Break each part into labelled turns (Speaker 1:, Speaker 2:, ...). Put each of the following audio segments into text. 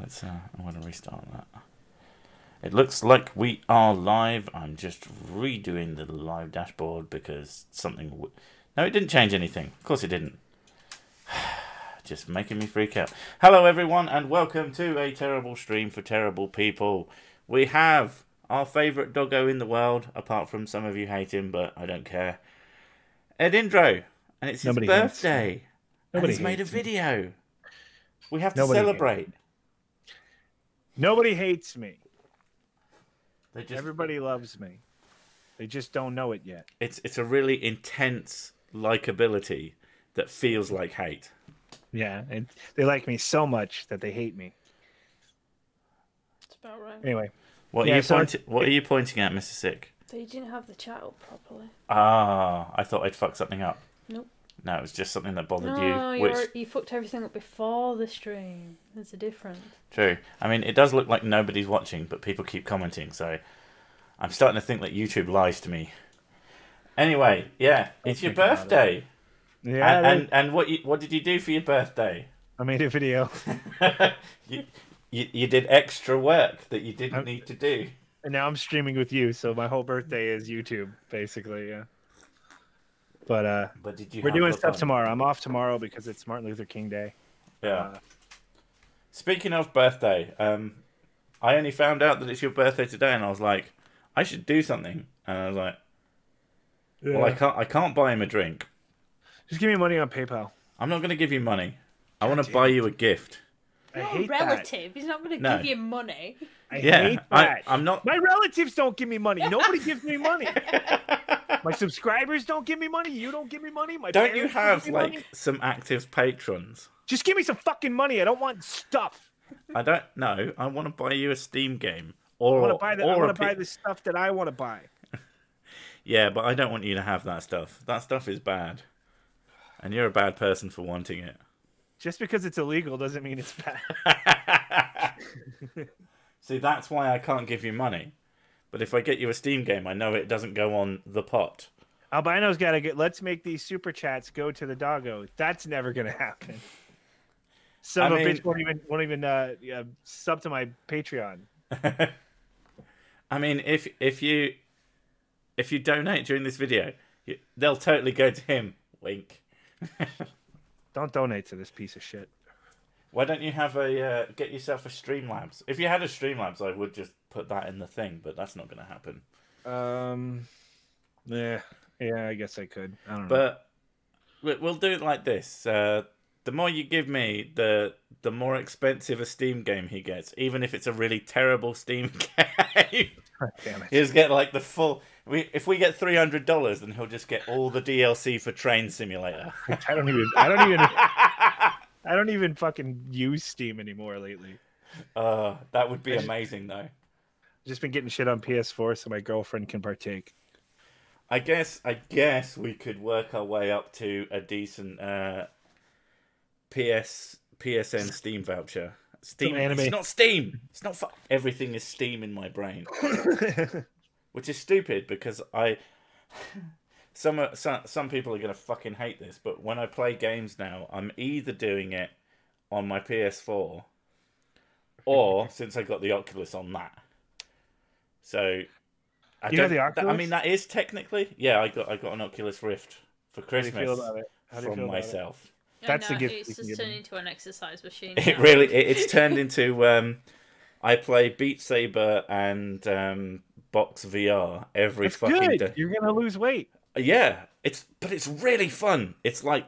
Speaker 1: I'm going to restart that. It looks like we are live. I'm just redoing the live dashboard because something... No, it didn't change anything. Of course it didn't. Just making me freak out. Hello everyone and welcome to a terrible stream for terrible people. We have our favourite doggo in the world, apart from some of you hate him, but I don't care. Ed Indro, and it's his birthday. And he's made a video. We have to celebrate.
Speaker 2: Nobody hates me.
Speaker 1: Just...
Speaker 2: Everybody loves me. They just don't know it yet.
Speaker 1: It's a really intense likability that feels like hate.
Speaker 2: Yeah, and they like me so much that they hate me.
Speaker 3: That's about right.
Speaker 2: Anyway.
Speaker 1: What are you pointing at, Mr. Sick?
Speaker 3: That you didn't have the chat up properly.
Speaker 1: Ah, I thought I'd fucked something up.
Speaker 3: Nope.
Speaker 1: No, it was just something that bothered
Speaker 3: you.
Speaker 1: No,
Speaker 3: you fucked everything up before the stream. There's a difference.
Speaker 1: True. I mean, it does look like nobody's watching, but people keep commenting, so I'm starting to think that YouTube lies to me. Anyway, yeah, it's your birthday.
Speaker 2: Yeah.
Speaker 1: And what did you do for your birthday?
Speaker 2: I made a video.
Speaker 1: you did extra work that you didn't need to do.
Speaker 2: And now I'm streaming with you, so my whole birthday is YouTube, basically, yeah. But we're doing stuff tomorrow. I'm off tomorrow because it's Martin Luther King Day.
Speaker 1: Yeah. Speaking of birthday, I only found out that it's your birthday today, and I was like, I should do something. And I was like, yeah. Well, I can't buy him a drink.
Speaker 2: Just give me money on PayPal.
Speaker 1: I'm not going to give you money. I want to buy you a gift.
Speaker 3: I hate relative. He's not going to give you money.
Speaker 2: I hate that.
Speaker 1: I'm not.
Speaker 2: My relatives don't give me money. Nobody gives me money. My subscribers don't give me money. You don't give me money.
Speaker 1: Don't you have like some active patrons?
Speaker 2: Just give me some fucking money. I don't want stuff.
Speaker 1: I don't know. I want to buy you a Steam game.
Speaker 2: I want to buy the stuff that I want to buy.
Speaker 1: Yeah, but I don't want you to have that stuff. That stuff is bad. And you're a bad person for wanting it.
Speaker 2: Just because it's illegal doesn't mean it's bad.
Speaker 1: See, that's why I can't give you money. But if I get you a Steam game, I know it doesn't go on the pot.
Speaker 2: Albino's got to get... Let's make these super chats go to the Doggo. That's never going to happen. Some of a bitch won't even sub to my Patreon.
Speaker 1: I mean, if you donate during this video, they'll totally go to him. Wink.
Speaker 2: Don't donate to this piece of shit.
Speaker 1: Why don't you have get yourself a Streamlabs? If you had a Streamlabs, I would just put that in the thing, but that's not going to happen.
Speaker 2: Yeah, I guess I could. I don't know.
Speaker 1: But we'll do it like this. The more you give me, the more expensive a Steam game he gets, even if it's a really terrible Steam game.
Speaker 2: Damn it.
Speaker 1: He'll get like the full... If we get $300, then he'll just get all the DLC for Train Simulator.
Speaker 2: I don't even fucking use Steam anymore lately.
Speaker 1: That would be amazing, though.
Speaker 2: Just been getting shit on PS4 so my girlfriend can partake.
Speaker 1: I guess we could work our way up to a decent PSN Steam voucher. Steam. It's not Steam. It's not. Everything is Steam in my brain. Which is stupid because some people are gonna fucking hate this, but when I play games now, I'm either doing it on my PS4 or since I got the Oculus on that. So
Speaker 2: you have the Oculus?
Speaker 1: I mean, that is technically I got an Oculus Rift for Christmas.
Speaker 2: How do you feel about it?
Speaker 1: From myself.
Speaker 2: That's the gift.
Speaker 3: It's just turned into an exercise machine.
Speaker 1: It's turned into I play Beat Saber and Box VR every fucking day.
Speaker 2: You're gonna lose weight.
Speaker 1: Yeah, but it's really fun. It's like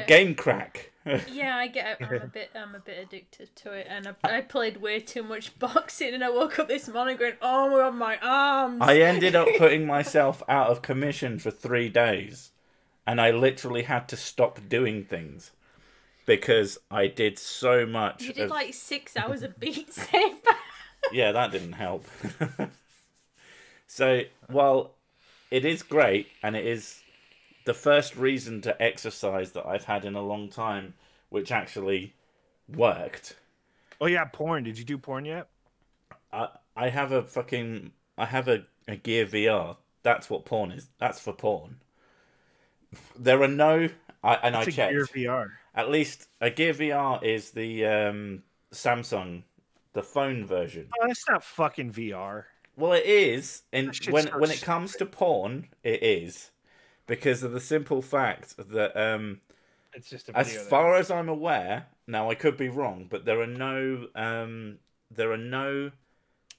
Speaker 1: game crack.
Speaker 3: Yeah, I get it. I'm a bit addicted to it, and I played way too much boxing, and I woke up this morning going, "Oh my god, my arms!"
Speaker 1: I ended up putting myself out of commission for 3 days, and I literally had to stop doing things because I did so much.
Speaker 3: You did like 6 hours of Beat Saber.
Speaker 1: Yeah, that didn't help. So, while it is great, and it is the first reason to exercise that I've had in a long time, which actually worked.
Speaker 2: Oh yeah, porn. Did you do porn yet?
Speaker 1: I have a Gear VR. That's what porn is. That's for porn. There are no... I checked.
Speaker 2: Gear VR.
Speaker 1: At least a Gear VR is the Samsung, the phone version.
Speaker 2: Oh, it's not fucking VR.
Speaker 1: Well, it is, and
Speaker 2: That shit's
Speaker 1: when
Speaker 2: so
Speaker 1: it comes to porn, it is, because of the simple fact that
Speaker 2: It's just a
Speaker 1: as
Speaker 2: video.
Speaker 1: far as I'm aware, now I could be wrong, but there are no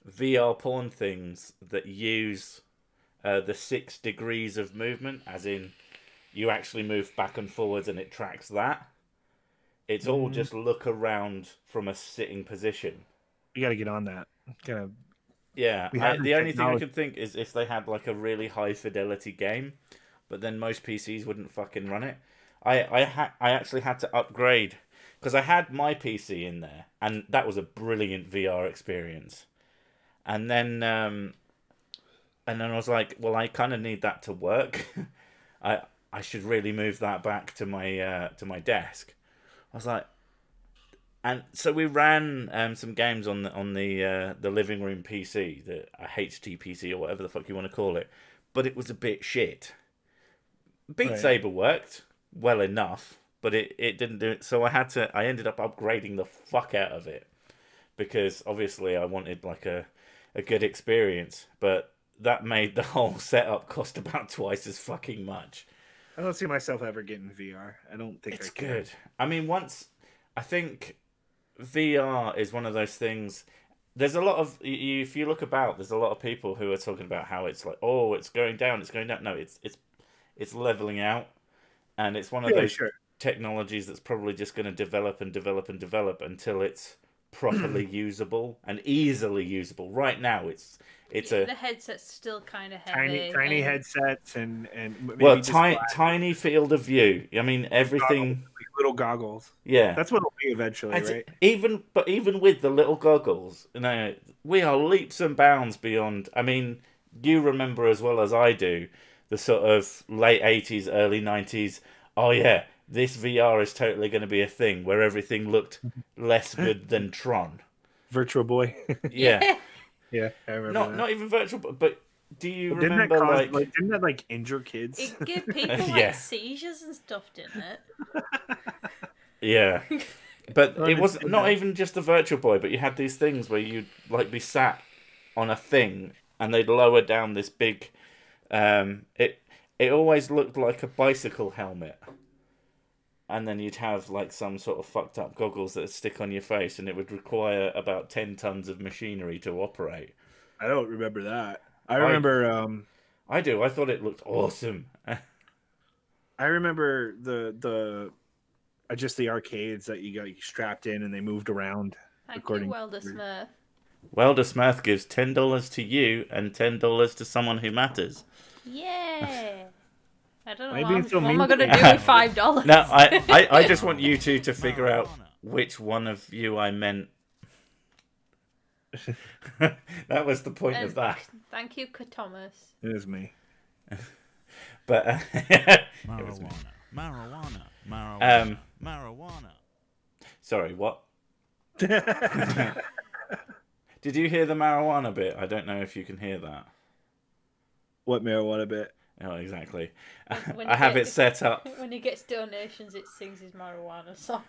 Speaker 1: VR porn things that use the 6 degrees of movement, as in you actually move back and forwards and it tracks that. It's all just look around from a sitting position.
Speaker 2: You got to get on that.
Speaker 1: Yeah,
Speaker 2: We have
Speaker 1: the
Speaker 2: the
Speaker 1: only thing I
Speaker 2: technology.
Speaker 1: could think is if they had like a really high fidelity game, but then most PCs wouldn't fucking run it. I actually had to upgrade because I had my PC in there, and that was a brilliant VR experience. And then I was like, well, I kind of need that to work. I should really move that back to my desk. I was like, and so we ran some games on the living room PC, the HTPC or whatever the fuck you want to call it, but it was a bit shit. Beat Saber worked well enough, but it didn't do it. So I ended up upgrading the fuck out of it because obviously I wanted like a good experience, but that made the whole setup cost about twice as fucking much.
Speaker 2: I don't see myself ever getting VR. I don't think
Speaker 1: It's
Speaker 2: I can.
Speaker 1: good. I mean, I think VR is one of those things. There's a lot of if you look about, there's a lot of people who are talking about how it's like, oh, it's going down, it's going down. No, it's leveling out, and it's one of those technologies that's probably just going to develop and develop and develop until it's properly usable and easily usable. Right now, the
Speaker 3: headset's still kind of heavy.
Speaker 2: Tiny headsets and maybe
Speaker 1: well, tiny field of view. I mean, everything.
Speaker 2: Little goggles.
Speaker 1: Yeah,
Speaker 2: that's what it'll be eventually, right?
Speaker 1: Even with the little goggles, we are leaps and bounds beyond. I mean, you remember as well as I do the sort of late 80s, early 90s. Oh yeah, this VR is totally going to be a thing where everything looked less good than Tron.
Speaker 2: Virtual Boy.
Speaker 1: Yeah.
Speaker 2: Yeah, I remember.
Speaker 1: Not even Virtual Boy, but do you remember
Speaker 2: didn't that injure kids?
Speaker 3: It gave people seizures and stuff, didn't it?
Speaker 1: Yeah. But it was not even just the Virtual Boy, but you had these things where you'd be sat on a thing and they'd lower down this big it always looked like a bicycle helmet. And then you'd have some sort of fucked up goggles that would stick on your face, and it would require about 10 tons of machinery to operate.
Speaker 2: I don't remember that. I remember.
Speaker 1: I do. I thought it looked awesome.
Speaker 2: I remember the arcades that you got strapped in and they moved around.
Speaker 3: Thank you, Welder Smurf.
Speaker 1: Welder Smurf gives $10 to you and $10 to someone who matters.
Speaker 3: Yeah. I don't know
Speaker 2: what
Speaker 3: am I going to do with $5?
Speaker 1: No, I just want you two to figure out which one of you I meant. That was the point of that.
Speaker 3: Thank you, Thomas.
Speaker 2: It was me.
Speaker 1: But
Speaker 4: marijuana.
Speaker 1: Sorry, what? Did you hear the marijuana bit? I don't know if you can hear that.
Speaker 2: What marijuana bit?
Speaker 1: Oh, exactly.
Speaker 3: When
Speaker 1: I have it set up.
Speaker 3: When he gets donations, it sings his marijuana song.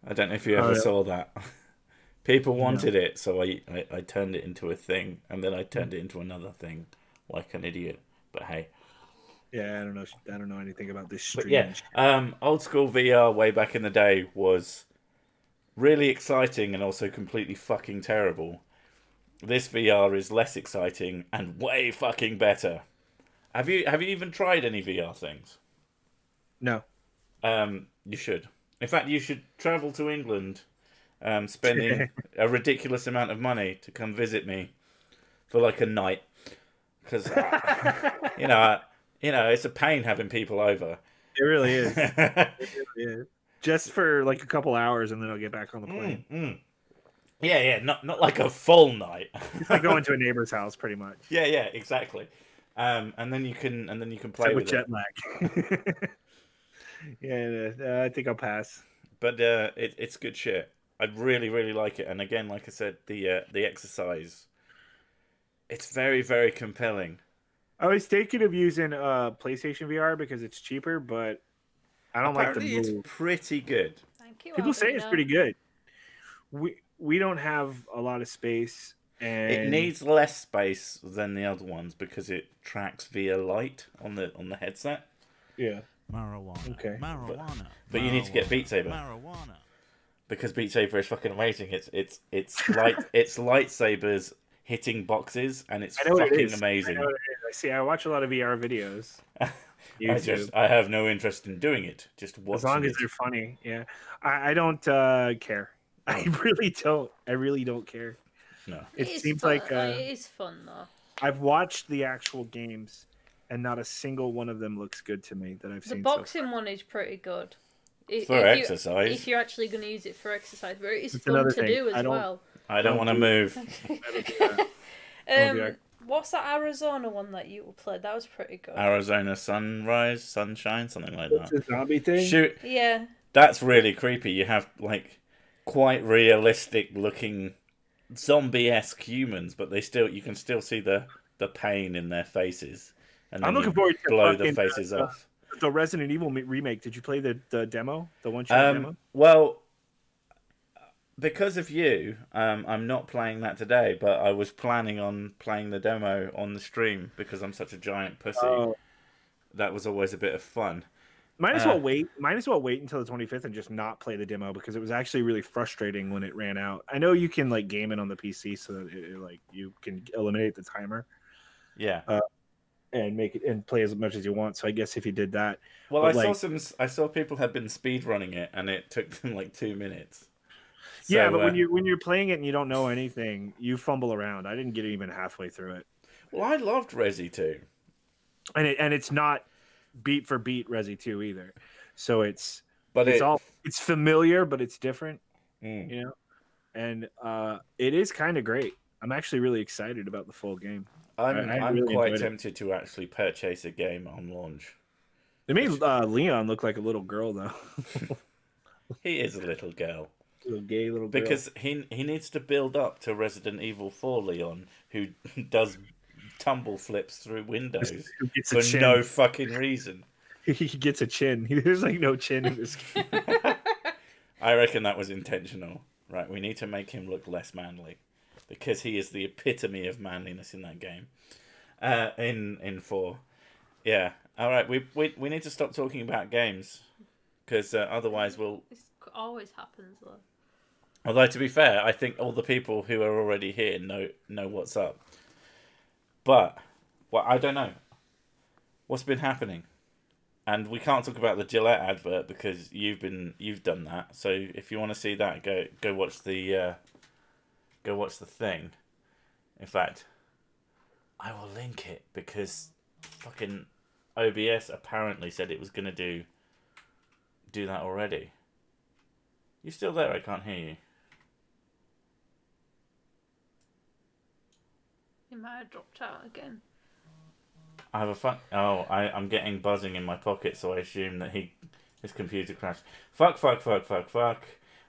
Speaker 1: I don't know if you ever saw that. People wanted it, so I turned it into a thing, and then I turned it into another thing, like an idiot. But hey.
Speaker 2: Yeah, I don't know anything about this stream.
Speaker 1: But yeah, old school VR way back in the day was really exciting and also completely fucking terrible. This VR is less exciting and way fucking better. Have you even tried any VR things?
Speaker 2: No.
Speaker 1: You should. In fact, you should travel to England, spending a ridiculous amount of money to come visit me for like a night, because it's a pain having people over.
Speaker 2: It really is. It really is. Just for like a couple hours, and then I'll get back on the plane.
Speaker 1: Yeah, not like a full night.
Speaker 2: It's like going to a neighbor's house, pretty much.
Speaker 1: Yeah, exactly. And then you can play with
Speaker 2: jet lag. Yeah, I think I'll pass.
Speaker 1: But it's good shit. I really, really like it. And again, like I said, the exercise, it's very, very compelling.
Speaker 2: I was thinking of using PlayStation VR because it's cheaper, but I don't like the
Speaker 1: Apparently
Speaker 2: move.
Speaker 1: it's pretty good.
Speaker 3: Thank you.
Speaker 2: People say it's
Speaker 3: Alvina.
Speaker 2: pretty good. We don't have a lot of space, and
Speaker 1: It needs less space than the other ones because it tracks via light on the headset.
Speaker 2: Yeah.
Speaker 4: Marijuana.
Speaker 2: Okay.
Speaker 4: Marijuana.
Speaker 1: But you need to get Beat Saber.
Speaker 4: Marijuana.
Speaker 1: Because Beat Saber is fucking amazing. It's lightsabers hitting boxes, and it's fucking amazing.
Speaker 2: I know what it is. I see. I watch a lot of VR videos.
Speaker 1: I have no interest in doing it. Just watching.
Speaker 2: As long as
Speaker 1: it.
Speaker 2: they're funny, yeah. I don't care. I really don't. I really don't care.
Speaker 1: No.
Speaker 2: It
Speaker 3: is
Speaker 2: seems
Speaker 3: fun.
Speaker 2: like
Speaker 3: it is fun though.
Speaker 2: I've watched the actual games, and not a single one of them looks good to me that I've seen.
Speaker 3: The boxing one is pretty good.
Speaker 1: For exercise.
Speaker 3: If you're actually going to use it for exercise, but it's
Speaker 2: It's
Speaker 3: fun
Speaker 2: another
Speaker 3: to
Speaker 2: thing.
Speaker 3: do as well.
Speaker 1: I don't want to move.
Speaker 3: What's that Arizona one that you played? That was pretty good.
Speaker 1: Arizona Sunrise, Sunshine, something like
Speaker 2: It's
Speaker 1: that.
Speaker 2: a zombie thing.
Speaker 1: Shoot.
Speaker 3: Yeah.
Speaker 1: That's really creepy. You have like quite realistic looking zombie-esque humans, but you can still see the pain in their faces. And then
Speaker 2: I'm looking forward to
Speaker 1: blow the faces off.
Speaker 2: The Resident Evil remake. Did you play the demo? The one-shot demo?
Speaker 1: Well, because of you, I'm not playing that today, but I was planning on playing the demo on the stream because I'm such a giant pussy.
Speaker 2: Oh.
Speaker 1: That was always a bit of fun.
Speaker 2: Might as well wait. Might as well wait until the 25th and just not play the demo because it was actually really frustrating when it ran out. I know you can like game it on the PC so that like you can eliminate the timer.
Speaker 1: Yeah.
Speaker 2: And make it and play as much as you want. So I guess if you did that,
Speaker 1: well, I saw people had been speed running it, and it took them like 2 minutes. So,
Speaker 2: yeah, but when you're playing it and you don't know anything, you fumble around. I didn't get even halfway through it.
Speaker 1: Well, I loved Resi 2,
Speaker 2: and it's not beat for beat Resi 2 either. So it's familiar, but it's different. You know, and it is kind of great. I'm actually really excited about the full game.
Speaker 1: I'm
Speaker 2: really
Speaker 1: quite tempted to actually purchase a game on launch.
Speaker 2: They made Leon look like a little girl, though.
Speaker 1: He is a little girl.
Speaker 2: Little gay little girl.
Speaker 1: Because he needs to build up to Resident Evil 4 Leon, who does tumble flips through windows for no fucking reason.
Speaker 2: He gets a chin. There's like no chin in this game.
Speaker 1: I reckon that was intentional. Right, we need to make him look less manly. Because he is the epitome of manliness in that game. In 4. Yeah. Alright, we need to stop talking about games. Because otherwise we'll...
Speaker 3: This always happens, though.
Speaker 1: Although, to be fair, I think all the people who are already here know what's up. But, well, I don't know. What's been happening? And we can't talk about the Gillette advert because you've done that. So if you want to see that, go watch the... Go watch the thing. In fact, I will link it because fucking OBS apparently said it was going to do that already. You still there? I can't hear you.
Speaker 3: He might have dropped out again.
Speaker 1: I have a I'm getting buzzing in my pocket, so I assume that his computer crashed. Fuck.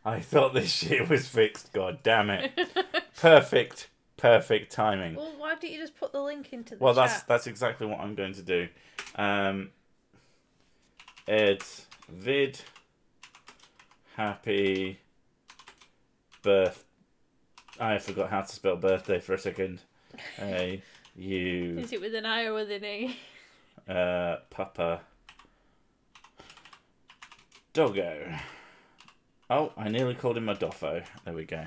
Speaker 1: I thought this shit was fixed. God damn it! Perfect timing.
Speaker 3: Well, why don't you just put the link into the
Speaker 1: Well,
Speaker 3: chat?
Speaker 1: that's exactly what I'm going to do. It's vid happy birth. I forgot how to spell birthday for a second. Is
Speaker 3: it with an I or with an E?
Speaker 1: Papa Doggo. Oh, I nearly called him a doffo. There we go.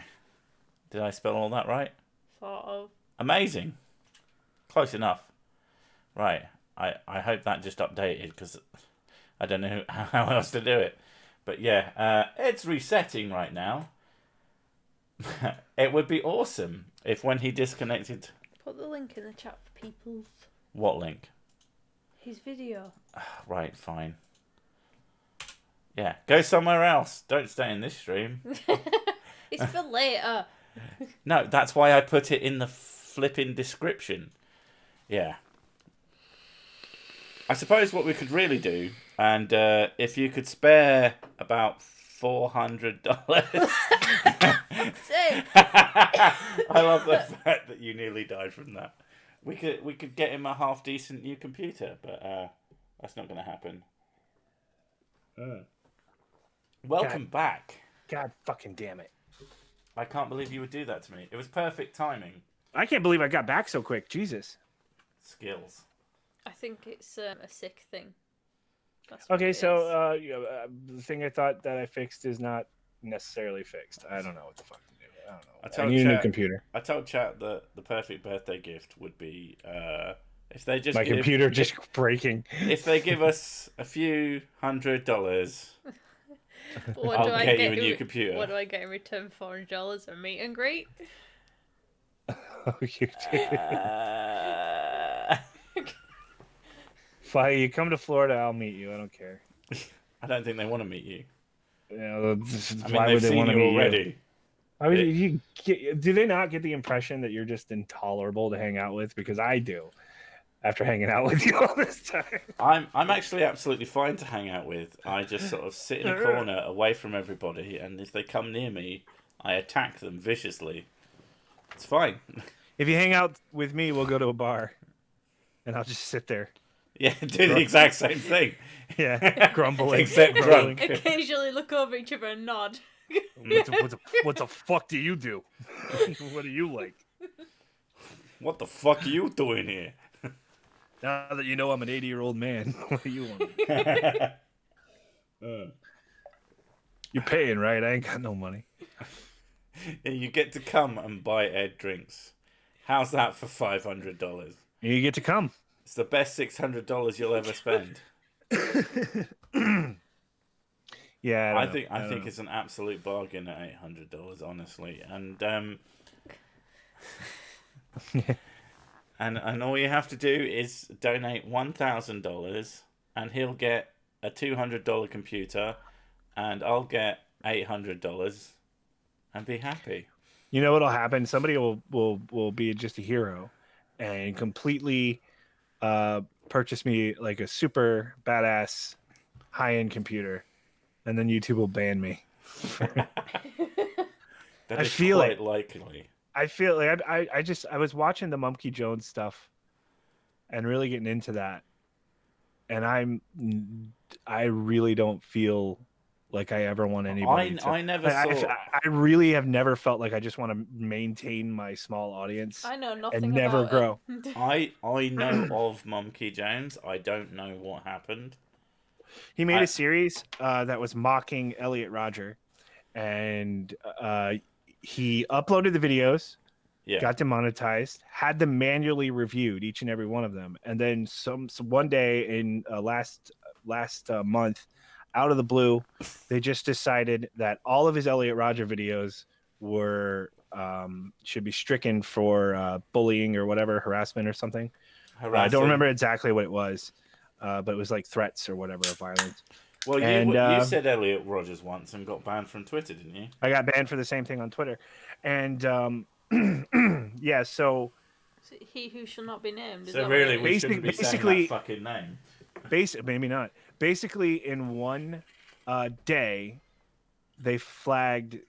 Speaker 1: Did I spell all that right?
Speaker 3: Sort of.
Speaker 1: Amazing. Close enough. Right. I hope that just updated because I don't know how else to do it. But yeah, it's resetting right now. It would be awesome if when he disconnected...
Speaker 3: Put the link in the chat for people.
Speaker 1: What link?
Speaker 3: His video.
Speaker 1: Right, fine. Yeah, go somewhere else. Don't stay in this stream.
Speaker 3: It's for later.
Speaker 1: No, that's why I put it in the flipping description. Yeah. I suppose what we could really do, and if you could spare about $400. I love the fact that you nearly died from that. We could get him a half decent new computer, but that's not going to happen. Welcome back.
Speaker 2: God fucking damn it.
Speaker 1: I can't believe you would do that to me. It was perfect timing.
Speaker 2: I can't believe I got back so quick. Jesus.
Speaker 1: Skills.
Speaker 3: I think it's a sick thing.
Speaker 2: Okay, so the thing I thought that I fixed is not necessarily fixed. I don't know what the fuck to do. I don't know. I need a new computer.
Speaker 1: I told chat that the perfect birthday gift would be if they just
Speaker 2: computer just breaking.
Speaker 1: If they give us a few $100, I'll get you a new computer.
Speaker 3: What do I get in return for $400? A meet and greet?
Speaker 2: Oh, you do. Fine, you come to Florida, I'll meet you. I don't care.
Speaker 1: I don't think they want to meet you.
Speaker 2: Yeah, why would they want to meet
Speaker 1: already?
Speaker 2: I mean, do they not get the impression that you're just intolerable to hang out with? Because I do, after hanging out with you all this time.
Speaker 1: I'm actually absolutely fine to hang out with. I just sort of sit in a corner away from everybody, and if they come near me, I attack them viciously. It's fine.
Speaker 2: If you hang out with me, we'll go to a bar, and I'll just sit there.
Speaker 1: Yeah, do the exact same thing.
Speaker 2: Yeah, grumbling.
Speaker 1: Except drunk.
Speaker 3: Occasionally look over each other and nod.
Speaker 2: What the fuck do you do? What do you like?
Speaker 1: What the fuck are you doing here?
Speaker 2: Now that you know I'm an 80-year-old man, what do you want? You're paying, right? I ain't got no money.
Speaker 1: Yeah, you get to come and buy Ed drinks. How's that for $500?
Speaker 2: You get to come.
Speaker 1: It's the best $600 you'll ever spend.
Speaker 2: Yeah,
Speaker 1: I think it's an absolute bargain at $800, honestly. And and all you have to do is donate $1,000, and he'll get a $200 computer, and I'll get $800, and be happy.
Speaker 2: You know what'll happen? Somebody will be just a hero, and completely purchase me like a super badass high-end computer, and then YouTube will ban me.
Speaker 1: I feel quite likely.
Speaker 2: I feel like I was watching the Mumkey Jones stuff and really getting into that, and I really don't feel like I ever want anybody I really have never felt like I just want to maintain my small audience.
Speaker 3: I know nothing
Speaker 2: and never
Speaker 3: about
Speaker 2: grow.
Speaker 1: I know of Mumkey Jones. I don't know what happened.
Speaker 2: He made a series that was mocking Elliot Rodger, and he uploaded the videos, got demonetized, had them manually reviewed, each and every one of them, and then one day in last month, out of the blue, they just decided that all of his Elliot Rodger videos should be stricken for bullying or whatever, harassment or something. I don't remember exactly what it was, but it was like threats or whatever of violence.
Speaker 1: Well, you said Elliot Rodgers once and got banned from Twitter, didn't you?
Speaker 2: I got banned for the same thing on Twitter, and yeah, so
Speaker 3: he who shall not be named.
Speaker 1: So really, we shouldn't be saying that fucking name.
Speaker 2: Maybe not. Basically, in one day, they flagged,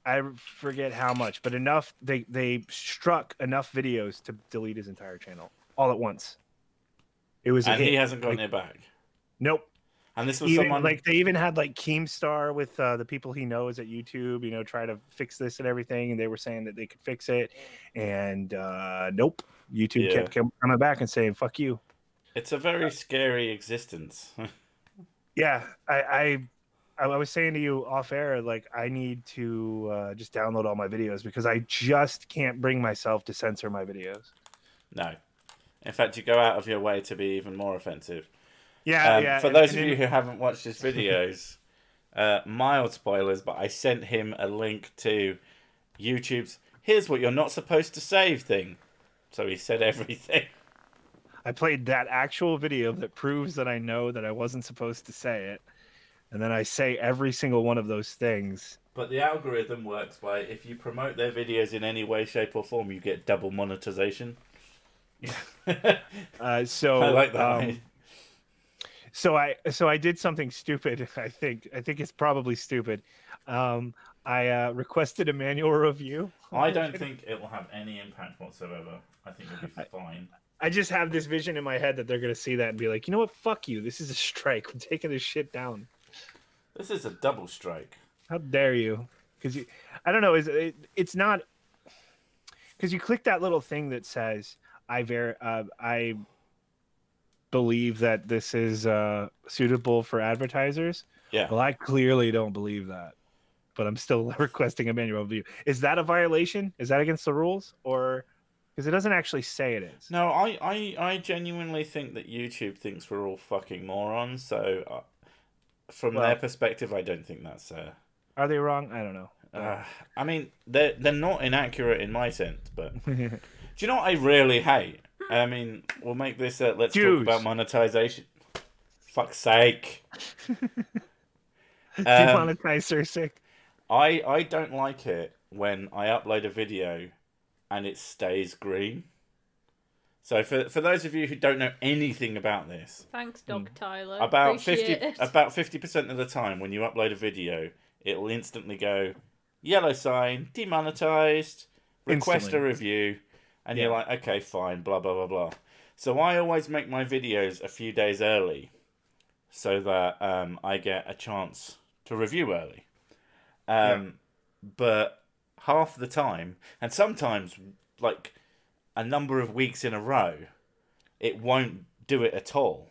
Speaker 2: I forget how much, but enough. They struck enough videos to delete his entire channel all at once. It was,
Speaker 1: and he hasn't gotten it back.
Speaker 2: Nope.
Speaker 1: And this was someone
Speaker 2: like they even had like Keemstar with the people he knows at YouTube, try to fix this and everything, and they were saying that they could fix it, and nope. YouTube kept coming back and saying "fuck you."
Speaker 1: It's a very scary existence.
Speaker 2: Yeah, I was saying to you off air, like I need to just download all my videos because I just can't bring myself to censor my videos.
Speaker 1: No, in fact, you go out of your way to be even more offensive.
Speaker 2: Yeah.
Speaker 1: For those of you who haven't watched his videos, mild spoilers, but I sent him a link to YouTube's "Here's what you're not supposed to save" thing. So he said everything.
Speaker 2: I played that actual video that proves that I know that I wasn't supposed to say it. And then I say every single one of those things.
Speaker 1: But the algorithm works by if you promote their videos in any way, shape, or form, you get double monetization.
Speaker 2: Yeah. So
Speaker 1: I like that.
Speaker 2: So I did something stupid. I think it's probably stupid. I requested a manual review.
Speaker 1: I don't think it will have any impact whatsoever. I think it'll be fine.
Speaker 2: I just have this vision in my head that they're going to see that and be like, you know what? Fuck you. This is a strike. We're taking this shit down.
Speaker 1: This is a double strike.
Speaker 2: How dare you? Because I don't know. It's not because you click that little thing that says I believe that this is suitable for advertisers.
Speaker 1: Yeah.
Speaker 2: Well, I clearly don't believe that, but I'm still requesting a manual review. Is that a violation? Is that against the rules, or because it doesn't actually say it is?
Speaker 1: No, I genuinely think that YouTube thinks we're all fucking morons. So, from their perspective, I don't think that's.
Speaker 2: Are they wrong? I don't know.
Speaker 1: I mean, they're not inaccurate in my sense, but do you know what I really hate? I mean, we'll make this. Let's talk about monetization. Fuck's sake.
Speaker 2: Demonetize Cersei.
Speaker 1: I don't like it when I upload a video and it stays green. So for those of you who don't know anything about this,
Speaker 3: thanks, Doc Tyler.
Speaker 1: About 50% of the time when you upload a video, it'll instantly go yellow sign, demonetized, request a review, and you're like, okay, fine, blah blah blah blah. So I always make my videos a few days early, so that I get a chance to review early. But half the time, and sometimes like a number of weeks in a row, it won't do it at all.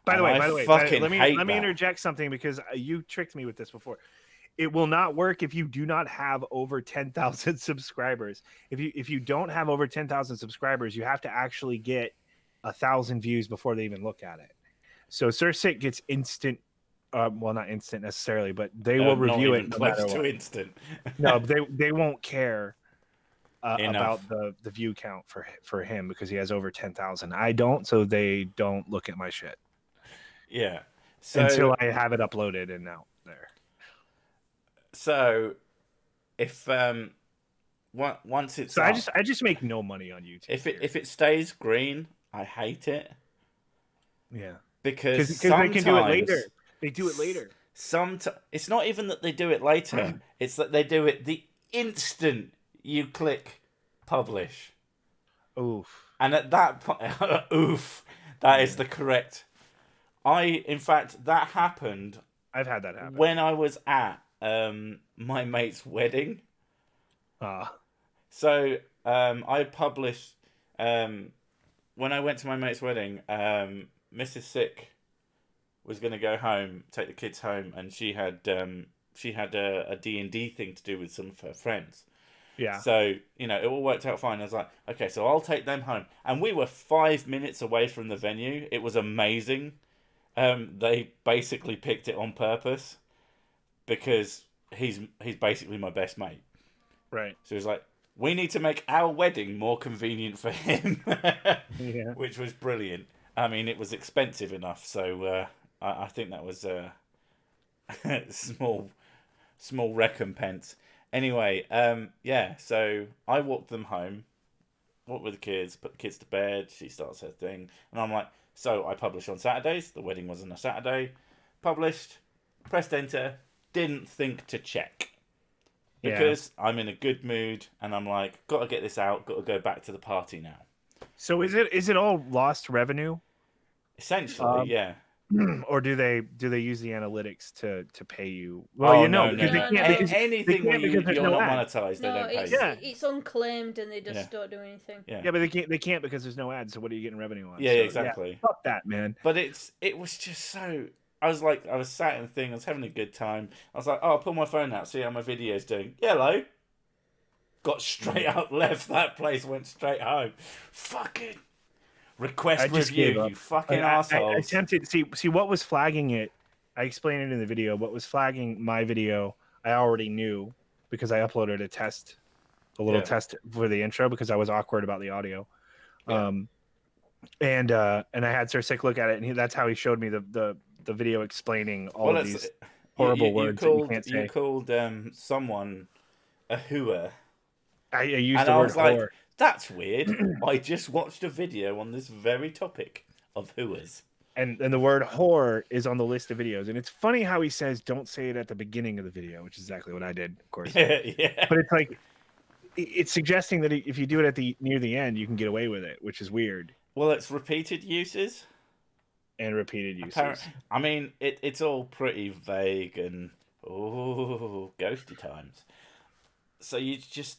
Speaker 2: By the way, let me
Speaker 1: that.
Speaker 2: interject something because you tricked me with this before. It will not work if you do not have over 10,000 subscribers. If you don't have over 10,000 subscribers, you have to actually get 1,000 views before they even look at it. So Cersei gets instant. Well, not instant necessarily, but they will review it.
Speaker 1: Close to instant.
Speaker 2: No, they won't care about the view count for him because he has over 10,000. I don't, so they don't look at my shit.
Speaker 1: Yeah.
Speaker 2: So, until I have it uploaded and out there.
Speaker 1: So, if once it's
Speaker 2: I just make no money on YouTube.
Speaker 1: If it stays green, I hate it.
Speaker 2: Yeah.
Speaker 1: Because
Speaker 2: they can do it later. They do it later.
Speaker 1: It's not even that they do it later. It's that they do it the instant you click publish.
Speaker 2: Oof.
Speaker 1: And at that point, oof, that is the correct. In fact, that happened.
Speaker 2: I've had that happen.
Speaker 1: When I was at my mate's wedding. So I published, when I went to my mate's wedding, Mrs. Sick was going to go home, take the kids home, and she had a D&D thing to do with some of her friends.
Speaker 2: Yeah.
Speaker 1: So, it all worked out fine. I was like, okay, so I'll take them home. And we were 5 minutes away from the venue. It was amazing. They basically picked it on purpose because he's basically my best mate.
Speaker 2: Right.
Speaker 1: So he was like, we need to make our wedding more convenient for him,
Speaker 2: yeah.
Speaker 1: Which was brilliant. I mean, it was expensive enough, so I think that was a small recompense. Anyway, so I walked them home, walked with the kids, put the kids to bed, she starts her thing, and I'm like, so I publish on Saturdays, the wedding was on a Saturday, published, pressed enter, didn't think to check. Because I'm in a good mood, and I'm like, got to get this out, got to go back to the party now.
Speaker 2: So is it all lost revenue?
Speaker 1: Essentially, yeah.
Speaker 2: Or do they use the analytics to pay you?
Speaker 1: Well,
Speaker 2: because
Speaker 1: they can't. Anything where you're not monetized, they don't pay you.
Speaker 3: It's unclaimed, and they just don't do anything.
Speaker 2: Yeah, but they can't because there's no ads. So what are you getting revenue on?
Speaker 1: Yeah, exactly.
Speaker 2: Fuck that, man.
Speaker 1: But it was just so. I was sat in the thing, I was having a good time. I was like, oh, I'll pull my phone out, see how my video's doing. Hello. Got straight up, left that place, went straight home. Fucking request review, you fucking assholes.
Speaker 2: I attempted, see what was flagging it. I explained it in the video. What was flagging my video, I already knew because I uploaded a little test for the intro because I was awkward about the audio. Yeah. And I had Cersei look at it, and that's how he showed me the video explaining all of these horrible words that you can't say.
Speaker 1: You called someone a hooer.
Speaker 2: I used the word whore.
Speaker 1: Like, that's weird. I just watched a video on this very topic of hooers.
Speaker 2: And the word whore is on the list of videos. And it's funny how he says don't say it at the beginning of the video, which is exactly what I did, of course.
Speaker 1: Yeah.
Speaker 2: But it's like it's suggesting that if you do it at near the end, you can get away with it, which is weird.
Speaker 1: Well, it's repeated uses.
Speaker 2: and repeated uses.
Speaker 1: I mean, it's all pretty vague and ghosty times. So you just,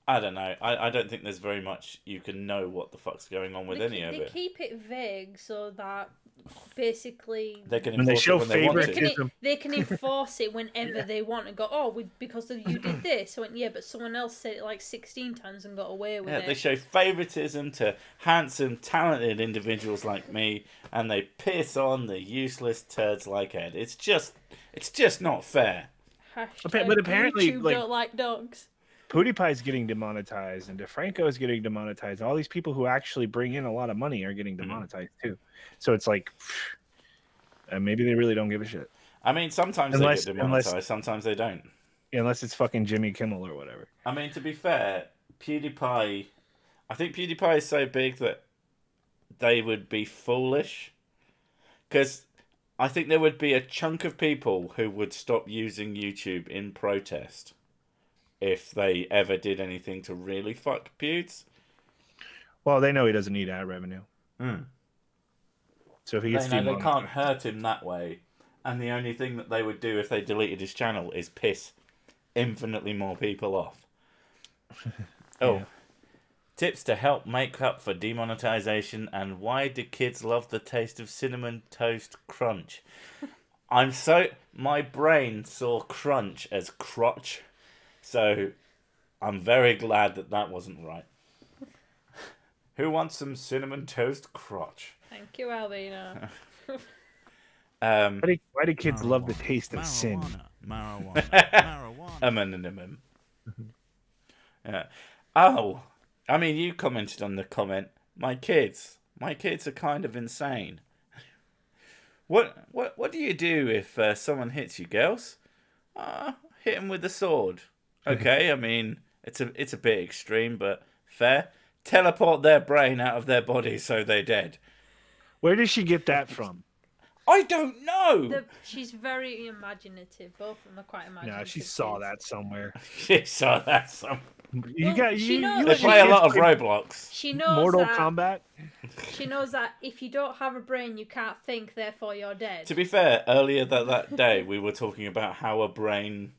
Speaker 1: I don't know. I don't think there's very much you can know what the fuck's going on with any of it.
Speaker 3: They keep it vague so that basically
Speaker 1: they can enforce it when they want to.
Speaker 3: They can enforce it whenever they want and go, because you did this. I went, yeah, but someone else said it like 16 times and got away with it.
Speaker 1: They show favoritism to handsome, talented individuals like me, and they piss on the useless turds like Ed. It's just not fair.
Speaker 3: But apparently, YouTube don't like dogs.
Speaker 2: PewDiePie's getting demonetized, and DeFranco is getting demonetized. All these people who actually bring in a lot of money are getting demonetized too. So it's like, maybe they really don't give a shit.
Speaker 1: I mean, sometimes they get demonetized, sometimes they don't.
Speaker 2: Unless it's fucking Jimmy Kimmel or whatever.
Speaker 1: I mean, to be fair, PewDiePie, I think PewDiePie is so big that they would be foolish. Because I think there would be a chunk of people who would stop using YouTube in protest if they ever did anything to really fuck Pewds.
Speaker 2: Well, they know he doesn't need ad revenue. So if he gets
Speaker 1: they can't hurt him that way. And the only thing that they would do if they deleted his channel is piss infinitely more people off. Tips to help make up for demonetization and why do kids love the taste of cinnamon toast crunch? My brain saw crunch as crotch. So, I'm very glad that wasn't right. Who wants some cinnamon toast crotch?
Speaker 3: Thank you, Albino.
Speaker 2: Why do kids love the taste of sin?
Speaker 1: Marijuana. Yeah. Oh, I mean, you commented on the comment. My kids are kind of insane. What do you do if someone hits you, girls? Hit them with a sword. Okay, I mean, it's a bit extreme, but fair. Teleport their brain out of their body so they're dead.
Speaker 2: Where did she get that from?
Speaker 1: I don't know.
Speaker 3: She's very imaginative. Both of them are quite imaginative.
Speaker 2: Yeah, she saw that somewhere.
Speaker 1: She saw that somewhere.
Speaker 2: They
Speaker 1: play a lot of Roblox.
Speaker 3: She knows
Speaker 2: Mortal Kombat.
Speaker 3: She knows that if you don't have a brain, you can't think. Therefore, you're dead.
Speaker 1: To be fair, earlier that day we were talking about how a brain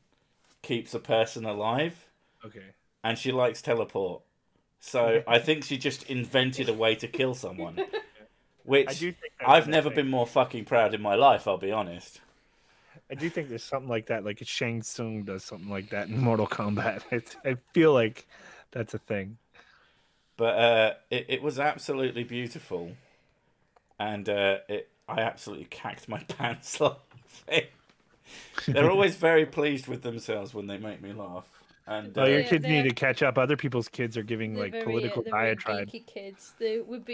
Speaker 1: keeps a person alive.
Speaker 2: Okay.
Speaker 1: And she likes teleport. So I think she just invented a way to kill someone. Which I've never been more fucking proud in my life, I'll be honest.
Speaker 2: I do think there's something like that, like Shang Tsung does something like that in Mortal Kombat. I feel like that's a thing.
Speaker 1: But it was absolutely beautiful. And I absolutely cacked my pants laughing. They're always very pleased with themselves when they make me laugh. And
Speaker 2: your kids need to catch up. Other people's kids are giving like political diatribes.
Speaker 3: Kids. We've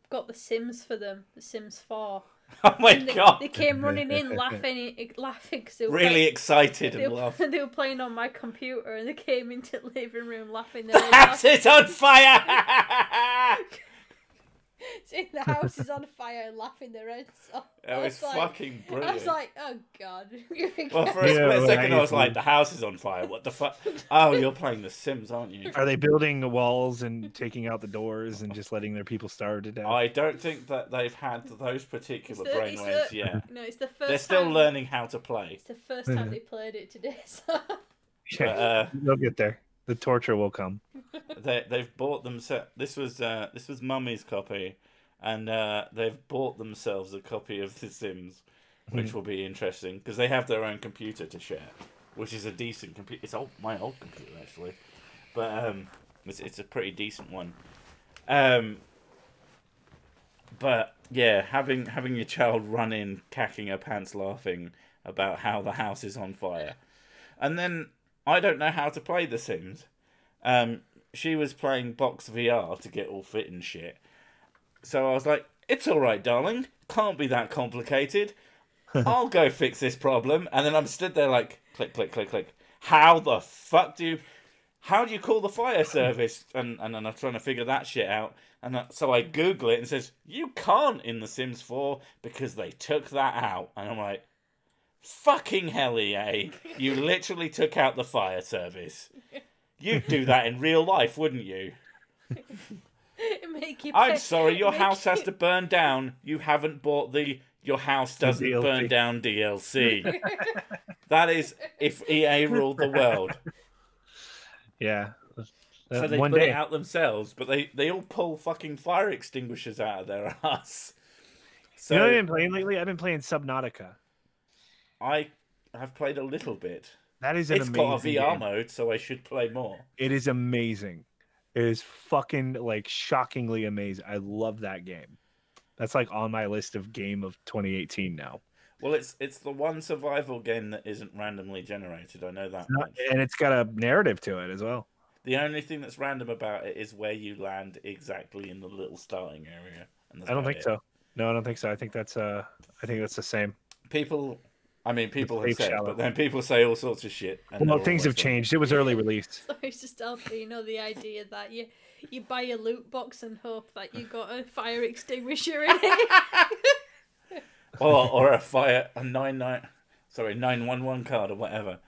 Speaker 3: got The Sims for them. The Sims 4.
Speaker 1: Oh my god!
Speaker 3: They came running in laughing because they were
Speaker 1: really excited and laughing.
Speaker 3: They were playing on my computer and they came into the living room laughing.
Speaker 1: The house is on fire!
Speaker 3: The house is on fire and laughing their heads off.
Speaker 1: It was fucking brilliant.
Speaker 3: I was like, oh god.
Speaker 1: Well, for a split second I was like, the house is on fire. What the fuck? Oh, you're playing The Sims, aren't you?
Speaker 2: Are they building the walls and taking out the doors and just letting their people starve to death?
Speaker 1: I don't think that they've had those particular brainwaves yet.
Speaker 3: No, it's the first
Speaker 1: They're still learning how to play.
Speaker 3: It's the first time they played it today. So.
Speaker 2: They'll get there. The torture will come.
Speaker 1: They've bought themselves. This was Mummy's copy, and they've bought themselves a copy of The Sims, which will be interesting because they have their own computer to share, which is a decent computer. It's my old computer actually, but it's a pretty decent one. But yeah, having your child run in, cacking her pants, laughing about how the house is on fire, and then. I don't know how to play The Sims. She was playing Box VR to get all fit and shit. So I was like, it's alright, darling. Can't be that complicated. I'll go fix this problem. And then I'm stood there like, click, click, click, click. How the fuck do you call the fire service? And then I'm trying to figure that shit out. And so I Google it and it says, you can't in The Sims 4 because they took that out. And I'm like, fucking hell, EA. You literally took out the fire service. You'd do that in real life, wouldn't you?
Speaker 3: Make you
Speaker 1: I'm
Speaker 3: pay-
Speaker 1: sorry, your
Speaker 3: make
Speaker 1: house has
Speaker 3: you-
Speaker 1: to burn down. You haven't bought the Your House Doesn't
Speaker 2: DLC.
Speaker 1: Burn Down DLC. That is if EA ruled the world.
Speaker 2: Yeah.
Speaker 1: So they
Speaker 2: One
Speaker 1: put
Speaker 2: day.
Speaker 1: it out themselves, but they all pull fucking fire extinguishers out of their ass. So
Speaker 2: You know what I've been playing lately? I've been playing Subnautica.
Speaker 1: I have played a little bit.
Speaker 2: That is an
Speaker 1: It's
Speaker 2: amazing
Speaker 1: got a VR
Speaker 2: game.
Speaker 1: mode, so I should play more.
Speaker 2: It is amazing. It is fucking like shockingly amazing. I love that game. That's like on my list of game of 2018 now.
Speaker 1: Well, it's the one survival game that isn't randomly generated. I know that much.
Speaker 2: And it's got a narrative to it as well.
Speaker 1: The only thing that's random about it is where you land exactly in the little starting area. And that's
Speaker 2: I don't
Speaker 1: about
Speaker 2: think
Speaker 1: it.
Speaker 2: so. No, I don't think so. I think that's the same.
Speaker 1: People have
Speaker 2: Safe
Speaker 1: said,
Speaker 2: shallow.
Speaker 1: but then people say all sorts of shit. And
Speaker 2: Well,
Speaker 1: they're
Speaker 2: things have
Speaker 1: always right.
Speaker 2: changed. It was early released.
Speaker 3: So it's just after, you know, the idea that you buy a loot box and hope that you got a fire extinguisher in it.
Speaker 1: or a 911 card or whatever.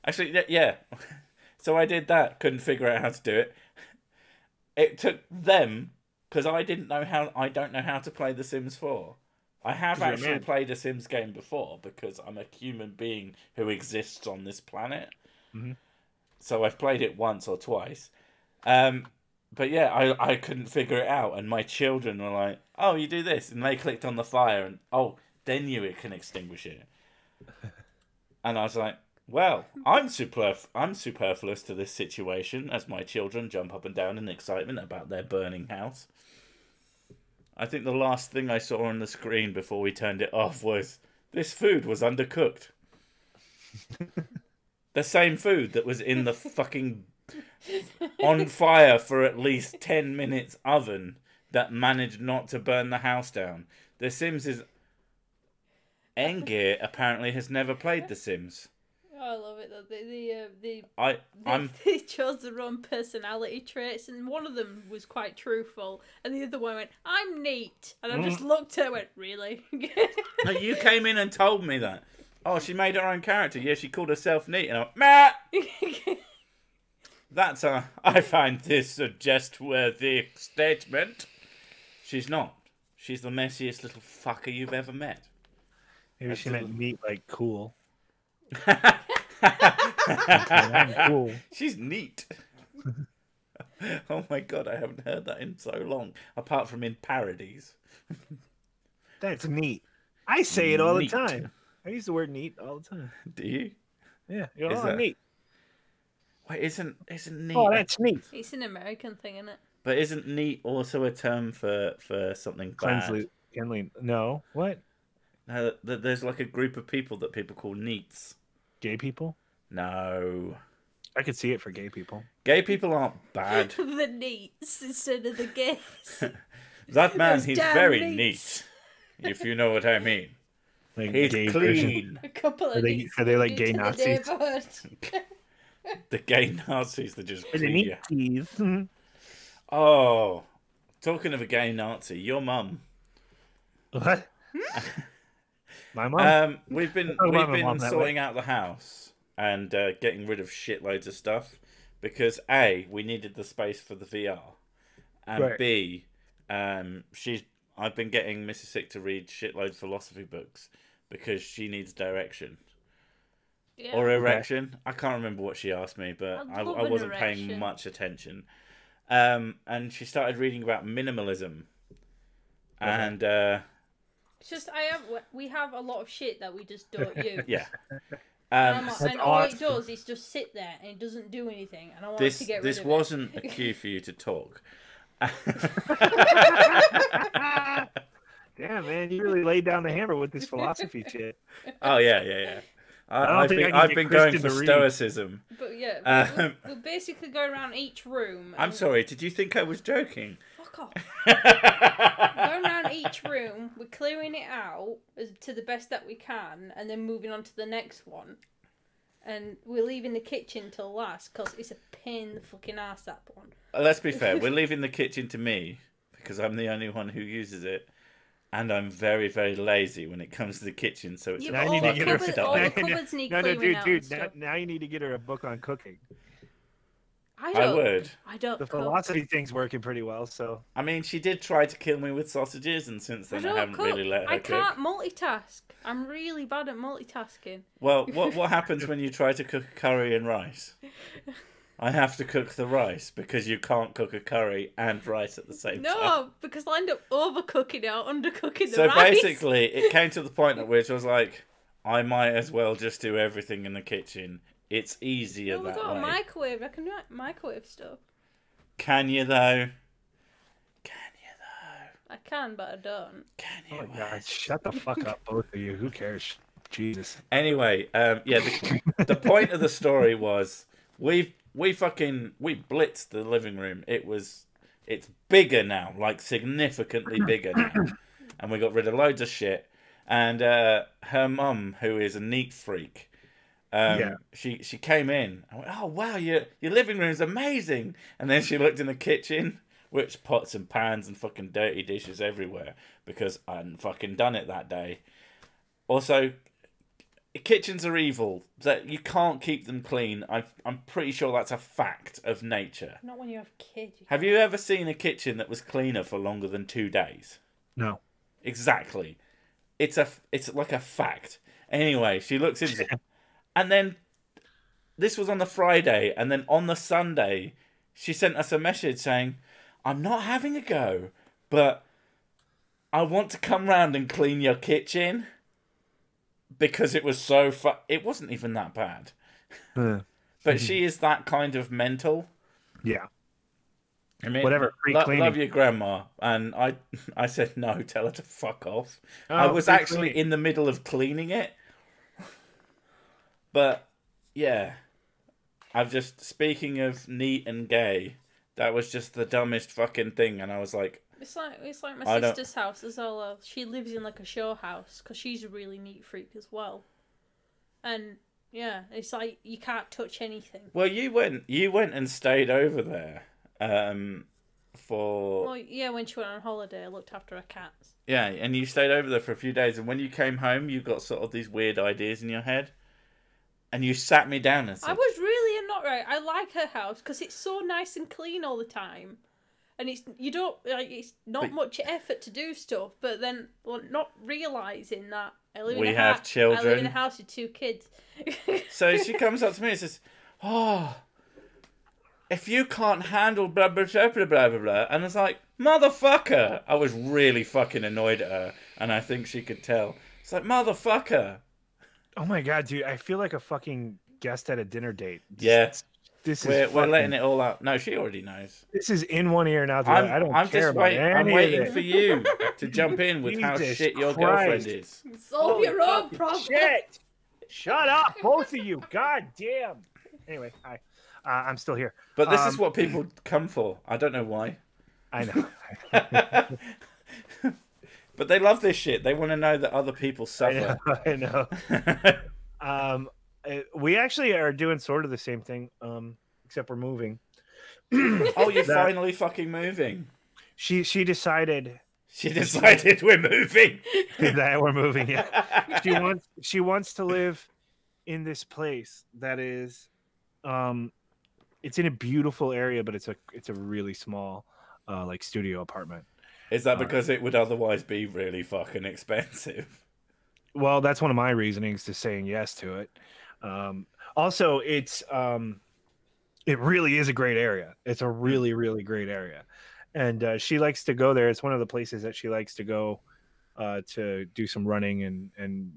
Speaker 1: Actually, yeah. So I did that. Couldn't figure out how to do it. It took them because I don't know how to play The Sims 4. I have
Speaker 2: 'Cause you're a
Speaker 1: actually
Speaker 2: man.
Speaker 1: played a Sims game before because I'm a human being who exists on this planet.
Speaker 2: Mhm.
Speaker 1: So I've played it once or twice. But yeah, I couldn't figure it out, and my children were like, "Oh, you do this," and they clicked on the fire, and then you can extinguish it. And I was like, "Well, I'm superfluous to this situation," as my children jump up and down in excitement about their burning house. I think the last thing I saw on the screen before we turned it off was, "This food was undercooked." The same food that was in the fucking on fire for at least 10 minutes oven that managed not to burn the house down. The Sims' Engir apparently has never played The Sims.
Speaker 3: I love it that
Speaker 1: I'm
Speaker 3: they chose their own personality traits, and one of them was quite truthful, and the other one went, "I'm neat," and I just looked at her and went, "Really?"
Speaker 1: You came in and told me that. Oh, she made her own character. Yeah, she called herself neat, and I went, "Meh." I find this a jest-worthy statement. She's not. She's the messiest little fucker you've ever met.
Speaker 2: Maybe she meant neat, like cool. Cool.
Speaker 1: She's neat. Oh my god, I haven't heard that in so long. Apart from in parodies.
Speaker 2: That's neat. I say it all
Speaker 1: Neat.
Speaker 2: the time. I use the word neat all the time.
Speaker 1: Do you?
Speaker 2: Yeah.
Speaker 1: Is that-
Speaker 2: Neat.
Speaker 1: Wait, isn't neat?
Speaker 2: Oh, that's neat.
Speaker 3: It's an American thing, isn't it?
Speaker 1: But isn't neat also a term for something bad?
Speaker 2: No. What?
Speaker 1: There's like a group of people that people call neats.
Speaker 2: Gay people?
Speaker 1: No.
Speaker 2: I could see it for gay people.
Speaker 1: Gay people aren't bad.
Speaker 3: The neats instead of the gays.
Speaker 1: That man,
Speaker 3: Those
Speaker 1: he's
Speaker 3: damn
Speaker 1: very
Speaker 3: neats.
Speaker 1: neat. If you know what I mean.
Speaker 2: Like
Speaker 1: He's
Speaker 2: gay version.
Speaker 1: clean.
Speaker 3: A couple of
Speaker 2: Are they-
Speaker 3: neats
Speaker 2: are they like
Speaker 3: into
Speaker 2: gay
Speaker 3: the
Speaker 2: Nazis?
Speaker 3: neighborhood.
Speaker 1: The gay Nazis that just
Speaker 2: Are they
Speaker 1: clean
Speaker 2: neat,
Speaker 1: you.
Speaker 2: please?
Speaker 1: Oh, talking of a gay Nazi, your mum.
Speaker 2: What? My mom?
Speaker 1: We've been
Speaker 2: talk about my mom that
Speaker 1: sorting out the house and getting rid of shitloads of stuff because A, we needed the space for the VR, and
Speaker 2: Right.
Speaker 1: B, I've been getting Mrs. Sick to read shitloads of philosophy books because she needs direction.
Speaker 3: Yeah.
Speaker 1: Or erection. I can't remember what she asked me, but
Speaker 3: I'd
Speaker 1: I
Speaker 3: love an
Speaker 1: wasn't paying
Speaker 3: erection.
Speaker 1: much attention. And she started reading about minimalism. And
Speaker 3: It's just we have a lot of shit that we just don't use.
Speaker 1: yeah.
Speaker 3: And all it
Speaker 2: awesome.
Speaker 3: does is just sit there and it doesn't do anything. And I want to get rid
Speaker 1: This
Speaker 3: of
Speaker 1: wasn't a cue for you to talk.
Speaker 2: Damn, man, you really laid down the hammer with this philosophy shit.
Speaker 1: Oh yeah.
Speaker 2: don't think I can
Speaker 1: I've
Speaker 2: get
Speaker 1: been going
Speaker 2: Kristen
Speaker 1: for
Speaker 2: to read.
Speaker 1: stoicism.
Speaker 3: it. But yeah, we'll basically go around each room.
Speaker 1: I'm
Speaker 3: and-
Speaker 1: sorry. Did you think I was joking?
Speaker 3: Fuck off. Going around each room, we're clearing it out to the best that we can, and then moving on to the next one. And we're leaving the kitchen till last because it's a pain in the fucking ass, that one.
Speaker 1: Let's be fair. We're leaving the kitchen to me because I'm the only one who uses it, and I'm very, very lazy when it comes to the kitchen. So it's
Speaker 3: Yeah,
Speaker 1: a
Speaker 3: but
Speaker 2: Now
Speaker 3: all
Speaker 2: you need to
Speaker 3: the
Speaker 2: get her.
Speaker 3: cupboards- all the cupboards need
Speaker 2: no,
Speaker 3: clearing out and
Speaker 2: dude.
Speaker 3: stuff.
Speaker 2: Now you need to get her a book on cooking.
Speaker 1: I would.
Speaker 3: I don't.
Speaker 2: The philosophy thing's working pretty well. So
Speaker 1: I mean, she did try to kill me with sausages, and since then I haven't really let her cook.
Speaker 3: I can't multitask. I'm really bad at multitasking.
Speaker 1: Well, what happens when you try to cook curry and rice? I have to cook the rice because you can't cook a curry and rice at the same time.
Speaker 3: No, because I'll end up overcooking it or undercooking the
Speaker 1: so
Speaker 3: rice.
Speaker 1: So basically, it came to the point at which I was like, I might as well just do everything in the kitchen. It's easier that way.
Speaker 3: We've got a microwave. I can microwave stuff.
Speaker 1: Can you though?
Speaker 3: I can, but I don't.
Speaker 1: Can you?
Speaker 2: Oh my God! Shut the fuck up, both of you. Who cares? Jesus.
Speaker 1: Anyway, the point of the story was we blitzed the living room. It's bigger now, like significantly bigger now, and we got rid of loads of shit. And her mum, who is a neat freak, she came in. I went, "Oh wow, your living room's amazing." And then she looked in the kitchen, which pots and pans and fucking dirty dishes everywhere because I hadn't fucking done it that day. Also, kitchens are evil. That you can't keep them clean. I'm pretty sure that's a fact of nature.
Speaker 3: Not when you have kids.
Speaker 1: Have you ever seen a kitchen that was cleaner for longer than 2 days?
Speaker 2: No.
Speaker 1: Exactly. It's like a fact. Anyway, she looks into it. And then this was on the Friday, and then on the Sunday, she sent us a message saying, "I'm not having a go, but I want to come round and clean your kitchen." Because it was so it wasn't even that bad. But she is that kind of mental.
Speaker 2: Yeah.
Speaker 1: I mean,
Speaker 2: whatever.
Speaker 1: Love your grandma. And I said, no, tell her to fuck off.
Speaker 2: Oh,
Speaker 1: I was actually in the middle of cleaning it. But, yeah. Speaking of neat and gay, that was just the dumbest fucking thing. And I was like...
Speaker 3: It's like my sister's house as well. She lives in like a show house because she's a really neat freak as well. And, yeah, it's like you can't touch anything.
Speaker 1: Well, you went and stayed over there.
Speaker 3: Well, yeah, when she went on holiday, I looked after her cats.
Speaker 1: Yeah, and you stayed over there for a few days, and when you came home, you got sort of these weird ideas in your head, and you sat me down and said...
Speaker 3: I was really not right. I like her house because it's so nice and clean all the time, and it's not much effort to do stuff, but then not realising that I live in a house with 2 kids.
Speaker 1: So she comes up to me and says, "Oh, if you can't handle blah, blah, blah, blah, blah, blah, blah." And I was like, motherfucker. I was really fucking annoyed at her. And I think she could tell. It's like, motherfucker.
Speaker 2: Oh my God, dude. I feel like a fucking guest at a dinner date.
Speaker 1: We're letting it all out. No, she already knows.
Speaker 2: This is in one ear and out the other. I don't care about any
Speaker 1: I'm waiting for you to jump in with how shit your girlfriend is.
Speaker 3: Solve your own problem.
Speaker 2: Shit. Shut up, both of you. God damn. Anyway, hi. I'm still here.
Speaker 1: But this is what people come for. I don't know why.
Speaker 2: I know.
Speaker 1: But they love this shit. They want to know that other people suffer.
Speaker 2: I know. We actually are doing sort of the same thing, except we're moving.
Speaker 1: Oh, you're finally fucking moving.
Speaker 2: She decided.
Speaker 1: She decided we're moving.
Speaker 2: That we're moving. Yeah. She wants to live in this place that is, it's in a beautiful area, but it's a really small, like studio apartment.
Speaker 1: Is that because it would otherwise be really fucking expensive?
Speaker 2: Well, that's one of my reasonings to saying yes to it. Also, it really is a great area. It's a really, really great area. And she likes to go there. It's one of the places that she likes to go to do some running and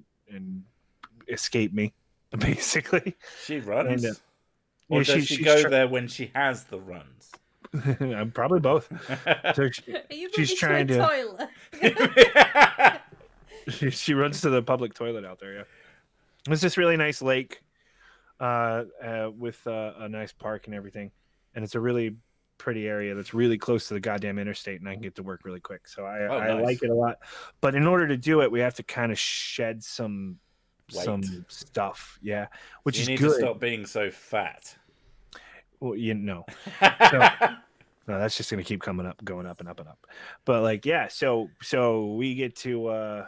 Speaker 2: escape me, basically.
Speaker 1: She runs?
Speaker 2: And,
Speaker 1: or does she go there when she has the runs?
Speaker 2: Probably both. So she's trying to...
Speaker 3: toilet?
Speaker 2: She runs to the public toilet out there, yeah. It's this really nice lake with a nice park and everything. And it's a really pretty area that's really close to the goddamn interstate, and I can get to work really quick. So I like it a lot. But in order to do it, we have to kind of shed some stuff. Yeah. Which is good. You need to
Speaker 1: stop being so fat.
Speaker 2: Well, no, that's just going to keep going up and up and up. But like, yeah, so we get to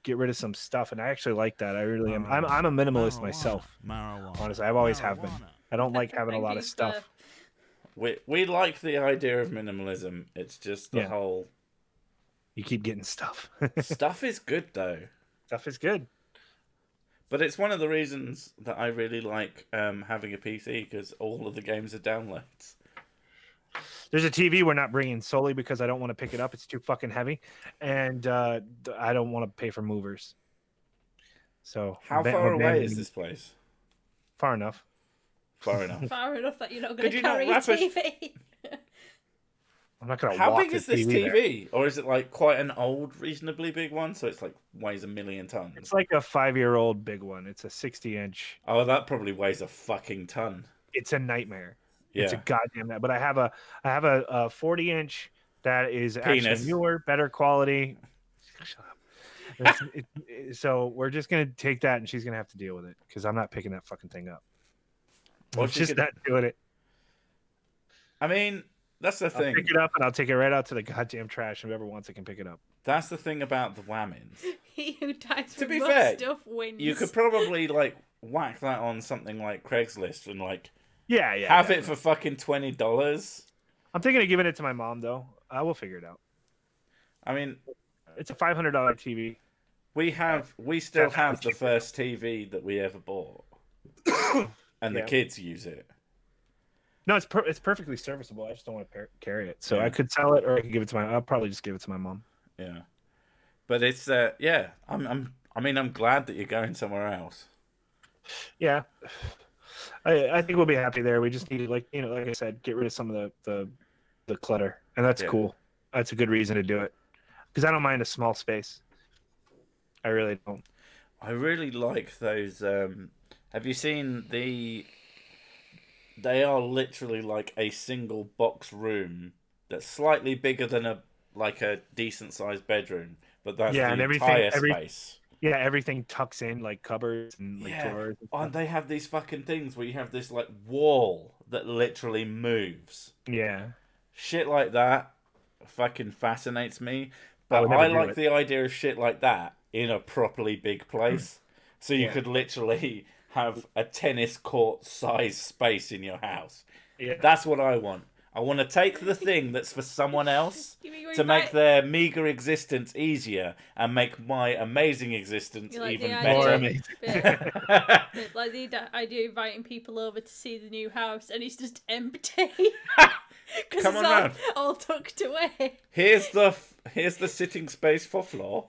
Speaker 2: get rid of some stuff, and I actually like that. I really am. I'm a minimalist myself. Honestly, I've always have been. I don't like having a lot of stuff.
Speaker 1: We like the idea of minimalism. It's just the whole.
Speaker 2: You keep getting stuff.
Speaker 1: Stuff is good though.
Speaker 2: Stuff is good.
Speaker 1: But it's one of the reasons that I really like having a PC, because all of the games are downloads.
Speaker 2: There's a TV we're not bringing solely because I don't want to pick it up. It's too fucking heavy, and I don't want to pay for movers. So
Speaker 1: how far away is this place?
Speaker 2: Far enough.
Speaker 1: Far enough.
Speaker 3: Far enough that you're not going to carry a TV.
Speaker 2: I'm not going to.
Speaker 1: How big is this TV? Or is it like quite an old, reasonably big one? So it's like weighs 1,000,000 tons.
Speaker 2: It's like a 5-year-old big one. It's a 60-inch.
Speaker 1: Oh, that probably weighs a fucking ton.
Speaker 2: It's a nightmare.
Speaker 1: Yeah.
Speaker 2: It's a goddamn that. But I have a 40-inch that is actually newer, better quality. Shut up. So we're just gonna take that, and she's gonna have to deal with it because I'm not picking that fucking thing up. Well, just not doing it.
Speaker 1: I mean, that's the thing.
Speaker 2: I'll pick it up and I'll take it right out to the goddamn trash. Whoever wants it can pick it up.
Speaker 1: That's the thing about the whammons.
Speaker 3: He who dies
Speaker 1: to
Speaker 3: for
Speaker 1: be
Speaker 3: more
Speaker 1: fair,
Speaker 3: stuff wins.
Speaker 1: You could probably like whack that on something like Craigslist and like
Speaker 2: have
Speaker 1: it for fucking $20.
Speaker 2: I'm thinking of giving it to my mom though. I will figure it out.
Speaker 1: I mean,
Speaker 2: it's a $500 TV.
Speaker 1: We still have the first TV that we ever bought, and the kids use it.
Speaker 2: No, it's perfectly serviceable. I just don't want to carry it. So I could sell it, or I could give it to I'll probably just give it to my mom.
Speaker 1: Yeah, but it's I'm glad that you're going somewhere else.
Speaker 2: Yeah, I think we'll be happy there. We just need, like I said, get rid of some of the clutter, and that's cool. That's a good reason to do it, because I don't mind a small space. I really don't.
Speaker 1: I really like those. Have you seen the? They are literally like a single box room that's slightly bigger than a decent sized bedroom, but that's the entire space.
Speaker 2: Yeah, everything tucks in like cupboards and drawers.
Speaker 1: And they have these fucking things where you have this like wall that literally moves.
Speaker 2: Yeah.
Speaker 1: Shit like that fucking fascinates me. But I like the idea of shit like that in a properly big place. So you could literally have a tennis court size space in your house. Yeah. That's what I want. I want to take the thing that's for someone else to make their meager existence easier and make my amazing existence even better.
Speaker 3: Like the idea of inviting people over to see the new house and it's just empty. Because it's all tucked away.
Speaker 1: Here's the sitting space for floor.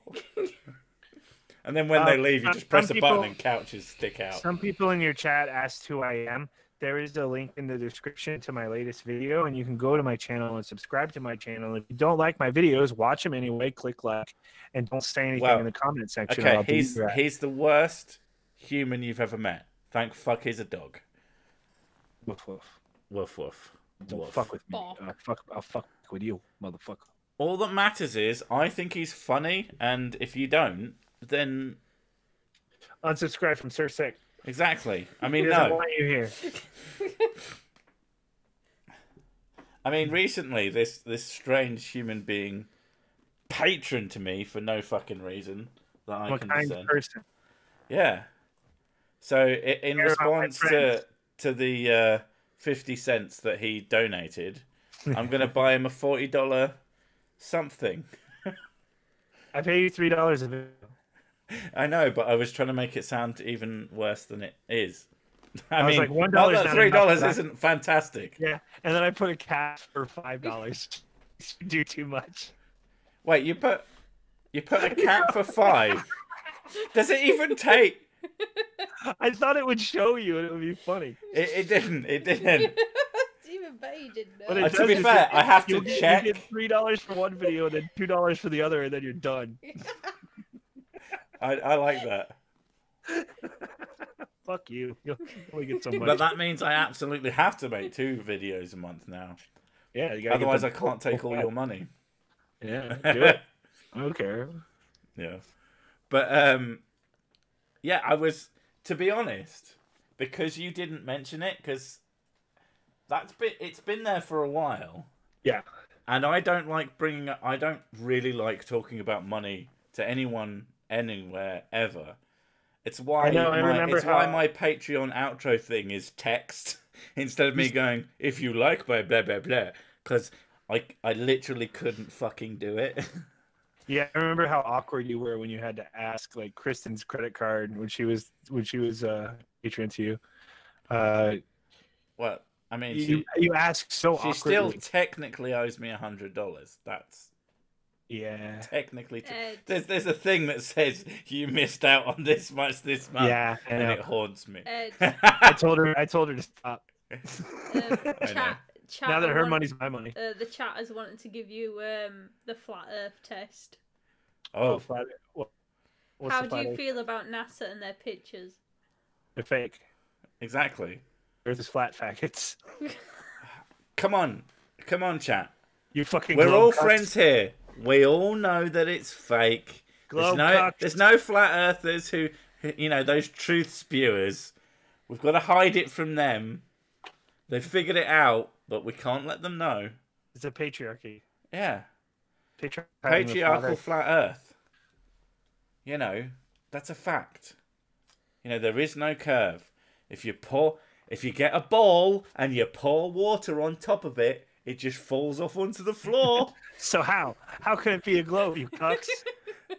Speaker 1: And then when they leave, you just press a button and couches stick out.
Speaker 2: Some people in your chat asked who I am. There is a link in the description to my latest video, and you can go to my channel and subscribe to my channel. If you don't like my videos, watch them anyway. Click like, and don't say anything in the comment section.
Speaker 1: Okay, he's the worst human you've ever met. Thank fuck he's a dog.
Speaker 2: Woof woof.
Speaker 1: Woof woof.
Speaker 2: Don't fuck with me. I'll fuck with you, motherfucker.
Speaker 1: All that matters is I think he's funny, and if you don't, then
Speaker 2: unsubscribe from Sir Sick.
Speaker 1: Exactly. I mean,
Speaker 2: he doesn't want you here.
Speaker 1: I mean, recently this strange human being patroned to me for no fucking reason that I can
Speaker 2: kind
Speaker 1: discern.
Speaker 2: Person.
Speaker 1: Yeah. So in response to the 50 cents that he donated, I'm gonna buy him a $40 something.
Speaker 2: I pay you $3 a video.
Speaker 1: I know, but I was trying to make it sound even worse than it is. I mean,
Speaker 2: was like, $1
Speaker 1: not that $3 isn't fantastic.
Speaker 2: Yeah, and then I put a cap for $5. You do too much.
Speaker 1: Wait, you put a cap for $5? Does it even take?
Speaker 2: I thought it would show you and it would be funny.
Speaker 1: It didn't. It didn't.
Speaker 3: It's even better you didn't know.
Speaker 2: But
Speaker 1: to be fair, I have to check.
Speaker 2: You get $3 for one video, and then $2 for the other, and then you're done.
Speaker 1: I like that.
Speaker 2: Fuck you. You'll only get so much.
Speaker 1: But that means I absolutely have to make 2 videos a month now.
Speaker 2: Yeah.
Speaker 1: Otherwise, I can't take all your money.
Speaker 2: Yeah. Do it. I don't care.
Speaker 1: Yeah. But yeah, to be honest, because you didn't mention it, because it's been there for a while.
Speaker 2: Yeah.
Speaker 1: And I don't really like talking about money to anyone, anywhere, ever. It's why why my Patreon outro thing is text instead of me going, if you like my blah blah blah, because I literally couldn't fucking do it.
Speaker 2: Yeah, I remember how awkward you were when you had to ask like Kristen's credit card when she was Patreon to you.
Speaker 1: Well, I mean,
Speaker 2: you asked so
Speaker 1: she
Speaker 2: awkwardly.
Speaker 1: still technically owes me $100. That's technically there's a thing that says you missed out on this much this month.
Speaker 2: Yeah,
Speaker 1: and it haunts me.
Speaker 2: I told her to stop.
Speaker 3: Chat
Speaker 2: now that her money's my money.
Speaker 3: The chat is wanting to give you the flat Earth test.
Speaker 1: Oh,
Speaker 2: flat Earth.
Speaker 3: How do you feel about NASA and their pictures?
Speaker 2: They're fake.
Speaker 1: Exactly.
Speaker 2: Earth is flat, faggots.
Speaker 1: Come on, chat.
Speaker 2: You fucking.
Speaker 1: We're all friends here. We all know that it's fake. There's no flat earthers who, those truth spewers. We've got to hide it from them. They've figured it out, but we can't let them know.
Speaker 2: It's a patriarchy.
Speaker 1: Yeah.
Speaker 2: Patriarchal
Speaker 1: flat earth. That's a fact. There is no curve. If you get a ball and you pour water on top of it, it just falls off onto the floor.
Speaker 2: So how? How can it be a globe, you cucks?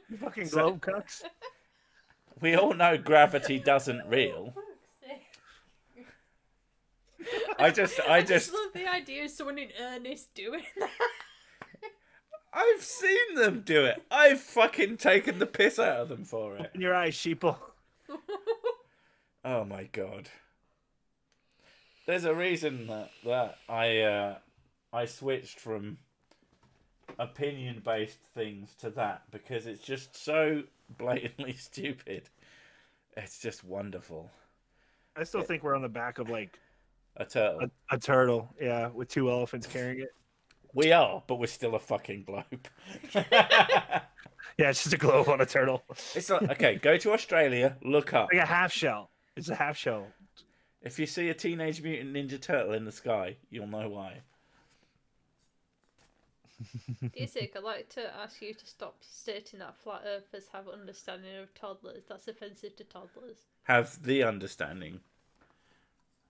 Speaker 2: You fucking globe cucks.
Speaker 1: We all know gravity doesn't real. I just
Speaker 3: love the idea of someone in earnest doing that.
Speaker 1: I've seen them do it. I've fucking taken the piss out of them for it.
Speaker 2: Open your eyes, sheeple.
Speaker 1: Oh my god. There's a reason that I switched from opinion-based things to that, because it's just so blatantly stupid. It's just wonderful.
Speaker 2: I still think we're on the back of like
Speaker 1: a turtle.
Speaker 2: A turtle, yeah, with two elephants carrying it.
Speaker 1: We are, but we're still a fucking globe.
Speaker 2: Yeah, it's just a globe on a turtle.
Speaker 1: It's like, okay, go to Australia, look up.
Speaker 2: Like a half shell. It's a half shell.
Speaker 1: If you see a Teenage Mutant Ninja Turtle in the sky, you'll know why.
Speaker 3: Isaac, I'd like to ask you to stop stating that flat earthers have understanding of toddlers. That's offensive to toddlers.
Speaker 1: Have the understanding.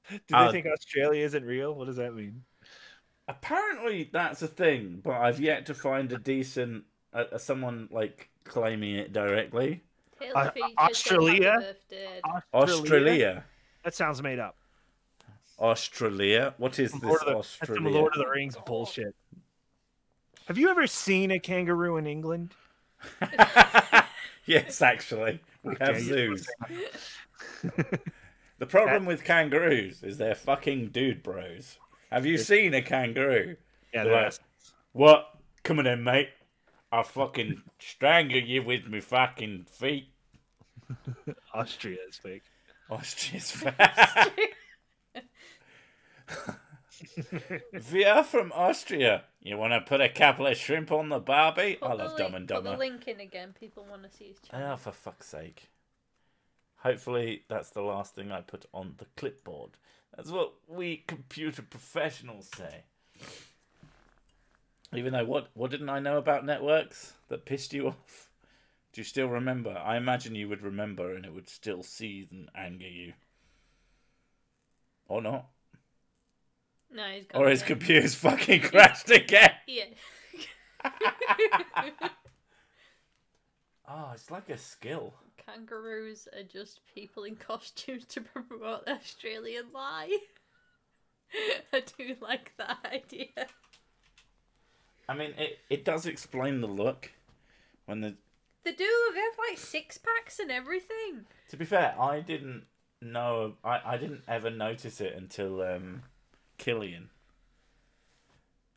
Speaker 2: Do they think Australia isn't real? What does that mean?
Speaker 1: Apparently that's a thing, but I've yet to find a decent someone like claiming it directly.
Speaker 2: Australia?
Speaker 1: Australia.
Speaker 2: That sounds made up.
Speaker 1: Australia? What is this Australia?
Speaker 2: That's some Lord of the Rings bullshit. Have you ever seen a kangaroo in England?
Speaker 1: Yes, actually. We have zoos. The problem with kangaroos is they're fucking dude bros. Have you seen a kangaroo?
Speaker 2: Yeah, they're like,
Speaker 1: what? Come on in, mate. I'll fucking strangle you with my fucking feet.
Speaker 2: Austria is fake.
Speaker 1: Austria's fake. If you're from Austria, you want to put a couple of shrimp on the barbie? I love Dumb and Dumber.
Speaker 3: Put the link in again. People want to see his channel.
Speaker 1: Oh, for fuck's sake. Hopefully that's the last thing I put on the clipboard. That's what we computer professionals say. Even though, what didn't I know about networks that pissed you off? Do you still remember? I imagine you would remember and it would still seethe and anger you. Or not.
Speaker 3: No, he's gone.
Speaker 1: Or his computer's fucking crashed again.
Speaker 3: Yeah.
Speaker 1: Oh, it's like a skill.
Speaker 3: Kangaroos are just people in costumes to promote the Australian lie. I do like that idea.
Speaker 1: I mean, it does explain the look. When
Speaker 3: They do. They have like 6-packs and everything.
Speaker 1: To be fair, I didn't know. I didn't ever notice it until Killian.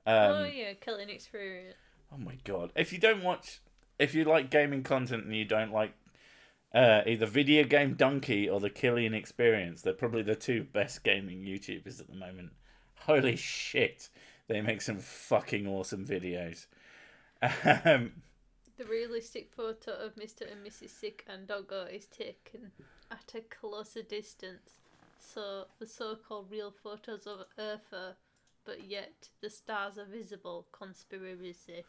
Speaker 3: Oh yeah, Killian experience.
Speaker 1: Oh my god! If you like gaming content and you don't like either Video Game Donkey or the Killian Experience, they're probably the two best gaming YouTubers at the moment. Holy shit! They make some fucking awesome videos.
Speaker 3: The realistic photo of Mr. and Mrs. Sick and Doggo is taken at a closer distance. So the so-called real photos of Earth are, but yet the stars are visible. Conspiracy.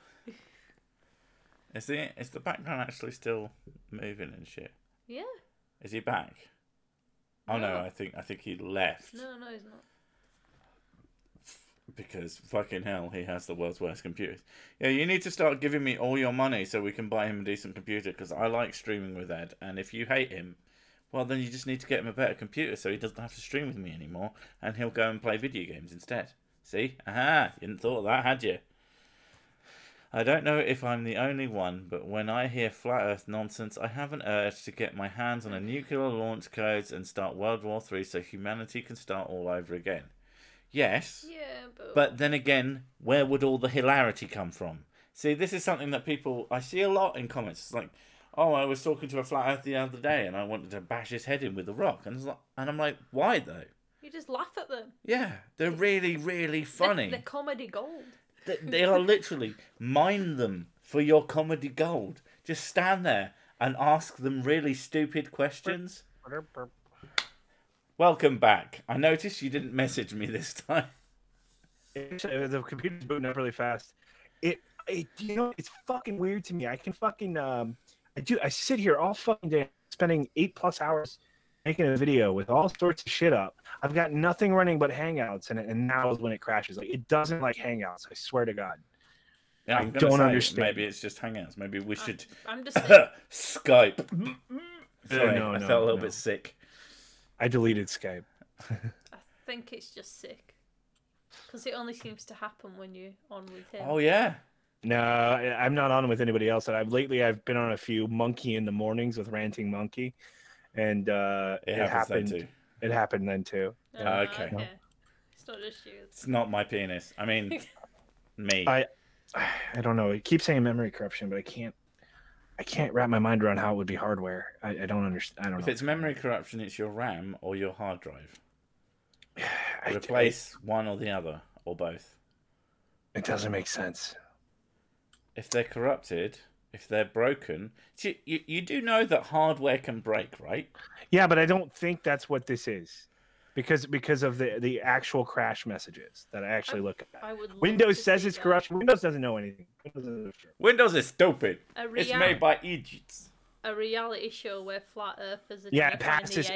Speaker 1: Is the background actually still moving and shit?
Speaker 3: Yeah.
Speaker 1: Is he back? Oh no, I think he left.
Speaker 3: No, he's not.
Speaker 1: Because fucking hell, he has the world's worst computers. Yeah, you need to start giving me all your money so we can buy him a decent computer, because I like streaming with Ed, and if you hate him, well then you just need to get him a better computer so he doesn't have to stream with me anymore, and he'll go and play video games instead. See? Aha! You hadn't thought of that, had you? I don't know if I'm the only one, but when I hear flat earth nonsense, I have an urge to get my hands on a nuclear launch codes and start World War III so humanity can start all over again. Yes.
Speaker 3: Yeah,
Speaker 1: but then again, where would all the hilarity come from? See, this is something that I see a lot in comments. It's like, oh, I was talking to a flat earth the other day and I wanted to bash his head in with a rock. And I'm like, why though?
Speaker 3: You just laugh at them.
Speaker 1: Yeah, they're really, really funny.
Speaker 3: They're comedy gold.
Speaker 1: They are literally, mine them for your comedy gold. Just stand there and ask them really stupid questions. Welcome back. I noticed you didn't message me this time.
Speaker 2: The computer's booting up really fast. It's fucking weird to me. I can fucking I sit here all fucking day spending 8+ hours making a video with all sorts of shit up. I've got nothing running but Hangouts, and now is when it crashes. Like, it doesn't like Hangouts. I swear to God.
Speaker 1: Yeah,
Speaker 2: I don't understand.
Speaker 1: Maybe it's just Hangouts. Maybe we should
Speaker 3: I'm just
Speaker 1: Skype. Sorry,
Speaker 2: I
Speaker 1: felt a little bit sick.
Speaker 2: I deleted Skype.
Speaker 3: I think it's just sick. Because it only seems to happen when you're on with him.
Speaker 1: Oh, yeah.
Speaker 2: No, I'm not on with anybody else. I've been on a few Monkey in the Mornings with Ranting Monkey. And it happened then too. It happened then too.
Speaker 1: Okay.
Speaker 3: It's not just you.
Speaker 1: It's not my penis. I mean, me.
Speaker 2: I don't know. It keeps saying memory corruption, but I can't wrap my mind around how it would be hardware. I don't understand. I don't know.
Speaker 1: If it's memory corruption, it's your RAM or your hard drive. Replace one or the other, or both.
Speaker 2: It doesn't make sense.
Speaker 1: If they're corrupted, if they're broken, you do know that hardware can break, right?
Speaker 2: Yeah, but I don't think that's what this is, because of the actual crash messages that I actually look at. Windows says it's corruption. Windows doesn't know anything.
Speaker 1: Windows is stupid. It's made by idiots.
Speaker 3: A reality show where flat earthers are
Speaker 2: it passes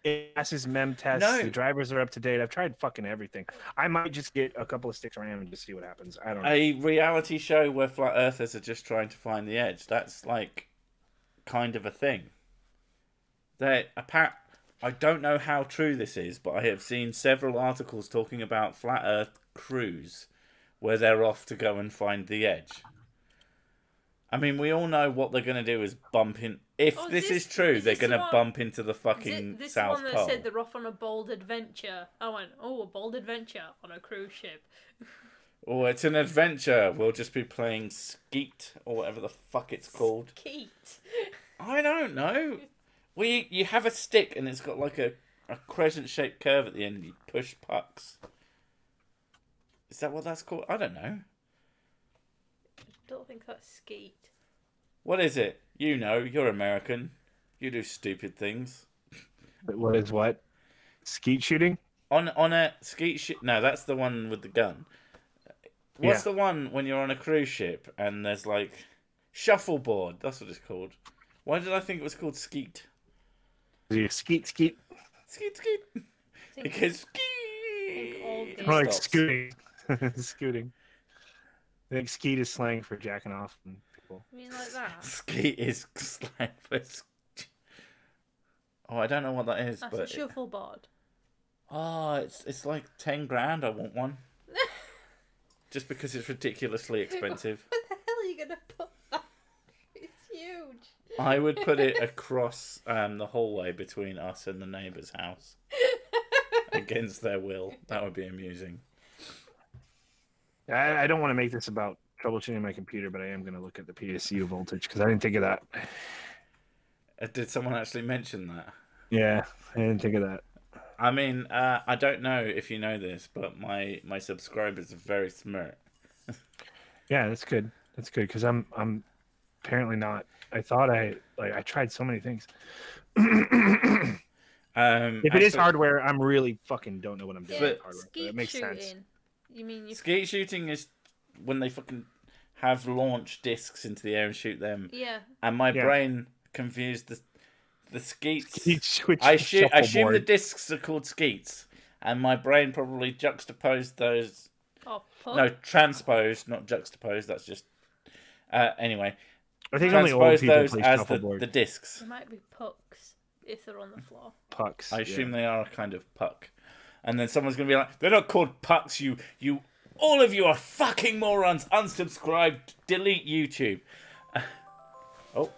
Speaker 2: it passes mem tests.
Speaker 1: No.
Speaker 2: The drivers are up to date. I've tried fucking everything. I might just get a couple of sticks RAM and just see what happens. I don't know.
Speaker 1: A reality show where flat earthers are just trying to find the edge. That's like kind of a thing. I don't know how true this is, but I have seen several articles talking about flat earth crews where they're off to go and find the edge. I mean, we all know what they're going to do is bump in. If this is true, they're going to bump into the fucking South Pole.
Speaker 3: This one that said they're off on a bold adventure. I went, a bold adventure on a cruise ship.
Speaker 1: Oh, it's an adventure. We'll just be playing Skeet or whatever the fuck it's called.
Speaker 3: Skeet.
Speaker 1: I don't know. You have a stick and it's got like a crescent-shaped curve at the end. You push pucks. Is that what that's called? I don't know.
Speaker 3: I don't think that's Skeet.
Speaker 1: What is it? You know, you're American. You do stupid things.
Speaker 2: What is what? Skeet shooting?
Speaker 1: On a skeet shoot? No, that's the one with the gun. What's the one when you're on a cruise ship and there's like shuffleboard? That's what it's called. Why did I think it was called skeet?
Speaker 2: Skeet.
Speaker 1: Skeet. Because skeet.
Speaker 2: More like scooting. Scooting. I think skeet is slang for jacking off and people.
Speaker 3: You mean like that?
Speaker 1: Skeet is slang for. Oh, I don't know what that is.
Speaker 3: That's a shuffleboard.
Speaker 1: Oh, it's like 10 grand. I want one. Just because it's ridiculously expensive.
Speaker 3: Where the hell are you gonna put that? It's huge.
Speaker 1: I would put it across the hallway between us and the neighbour's house. Against their will. That would be amusing.
Speaker 2: I don't want to make this about troubleshooting my computer, but I am going to look at the PSU voltage because I didn't think of that.
Speaker 1: Did someone actually mention that?
Speaker 2: Yeah, I didn't think of that.
Speaker 1: I mean, I don't know if you know this, but my subscribers are very smart.
Speaker 2: Yeah, that's good. That's good because I'm apparently not. I thought I tried so many things. If it is hardware, I'm really fucking don't know what I'm doing with hardware. But it makes sense.
Speaker 3: You mean
Speaker 1: skeet shooting is when they fucking have launch discs into the air and shoot them.
Speaker 3: Yeah.
Speaker 1: And my brain confused The skeets.
Speaker 2: I
Speaker 1: assume the discs are called skeets, and my brain probably juxtaposed those.
Speaker 3: Oh,
Speaker 1: no, transposed, not juxtaposed. That's just. Anyway,
Speaker 2: I think only old people
Speaker 1: those
Speaker 2: play
Speaker 1: as
Speaker 2: shuffleboard.
Speaker 1: the discs.
Speaker 3: They might be pucks if they're on the floor.
Speaker 2: Pucks.
Speaker 1: I assume they are a kind of puck, and then someone's gonna be like, "They're not called pucks. You, all of you are fucking morons. Unsubscribe. Delete YouTube." Oh,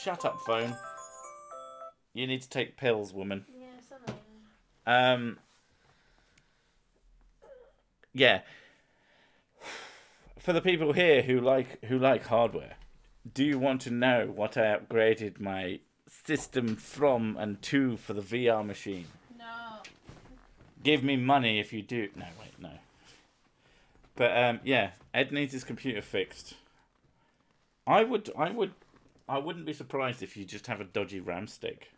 Speaker 1: shut up, phone. You need to take pills, woman.
Speaker 3: Yes, I know.
Speaker 1: Yeah. For the people here who like hardware, do you want to know what I upgraded my system from and to for the VR machine?
Speaker 3: No.
Speaker 1: Give me money if you do. No, wait, no. But yeah, Ed needs his computer fixed. I wouldn't be surprised if you just have a dodgy RAM stick.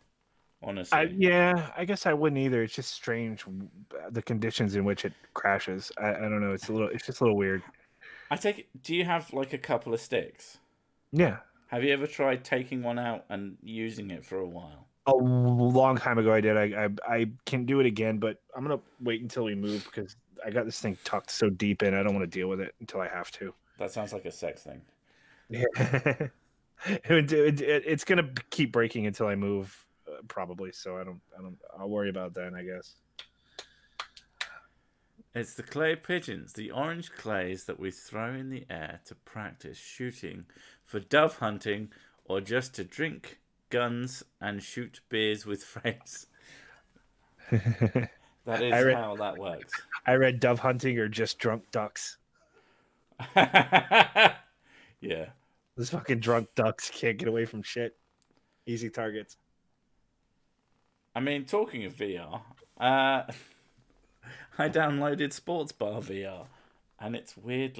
Speaker 1: Honestly.
Speaker 2: Yeah, I guess I wouldn't either. It's just strange the conditions in which it crashes. I don't know. It's just a little weird.
Speaker 1: I take it. Do you have like a couple of sticks?
Speaker 2: Yeah.
Speaker 1: Have you ever tried taking one out and using it for a while?
Speaker 2: A long time ago, I did. I can do it again, but I'm gonna wait until we move because I got this thing tucked so deep in. I don't want to deal with it until I have to.
Speaker 1: That sounds like a sex thing.
Speaker 2: Yeah. It's gonna keep breaking until I move. Probably, so I'll worry about that, I guess.
Speaker 1: It's the clay pigeons, the orange clays that we throw in the air to practice shooting for dove hunting or just to drink guns and shoot beers with friends. That is how that works.
Speaker 2: I read dove hunting or just drunk ducks.
Speaker 1: Yeah.
Speaker 2: Those fucking drunk ducks can't get away from shit. Easy targets.
Speaker 1: I mean, talking of VR, I downloaded Sports Bar VR, and it's weird.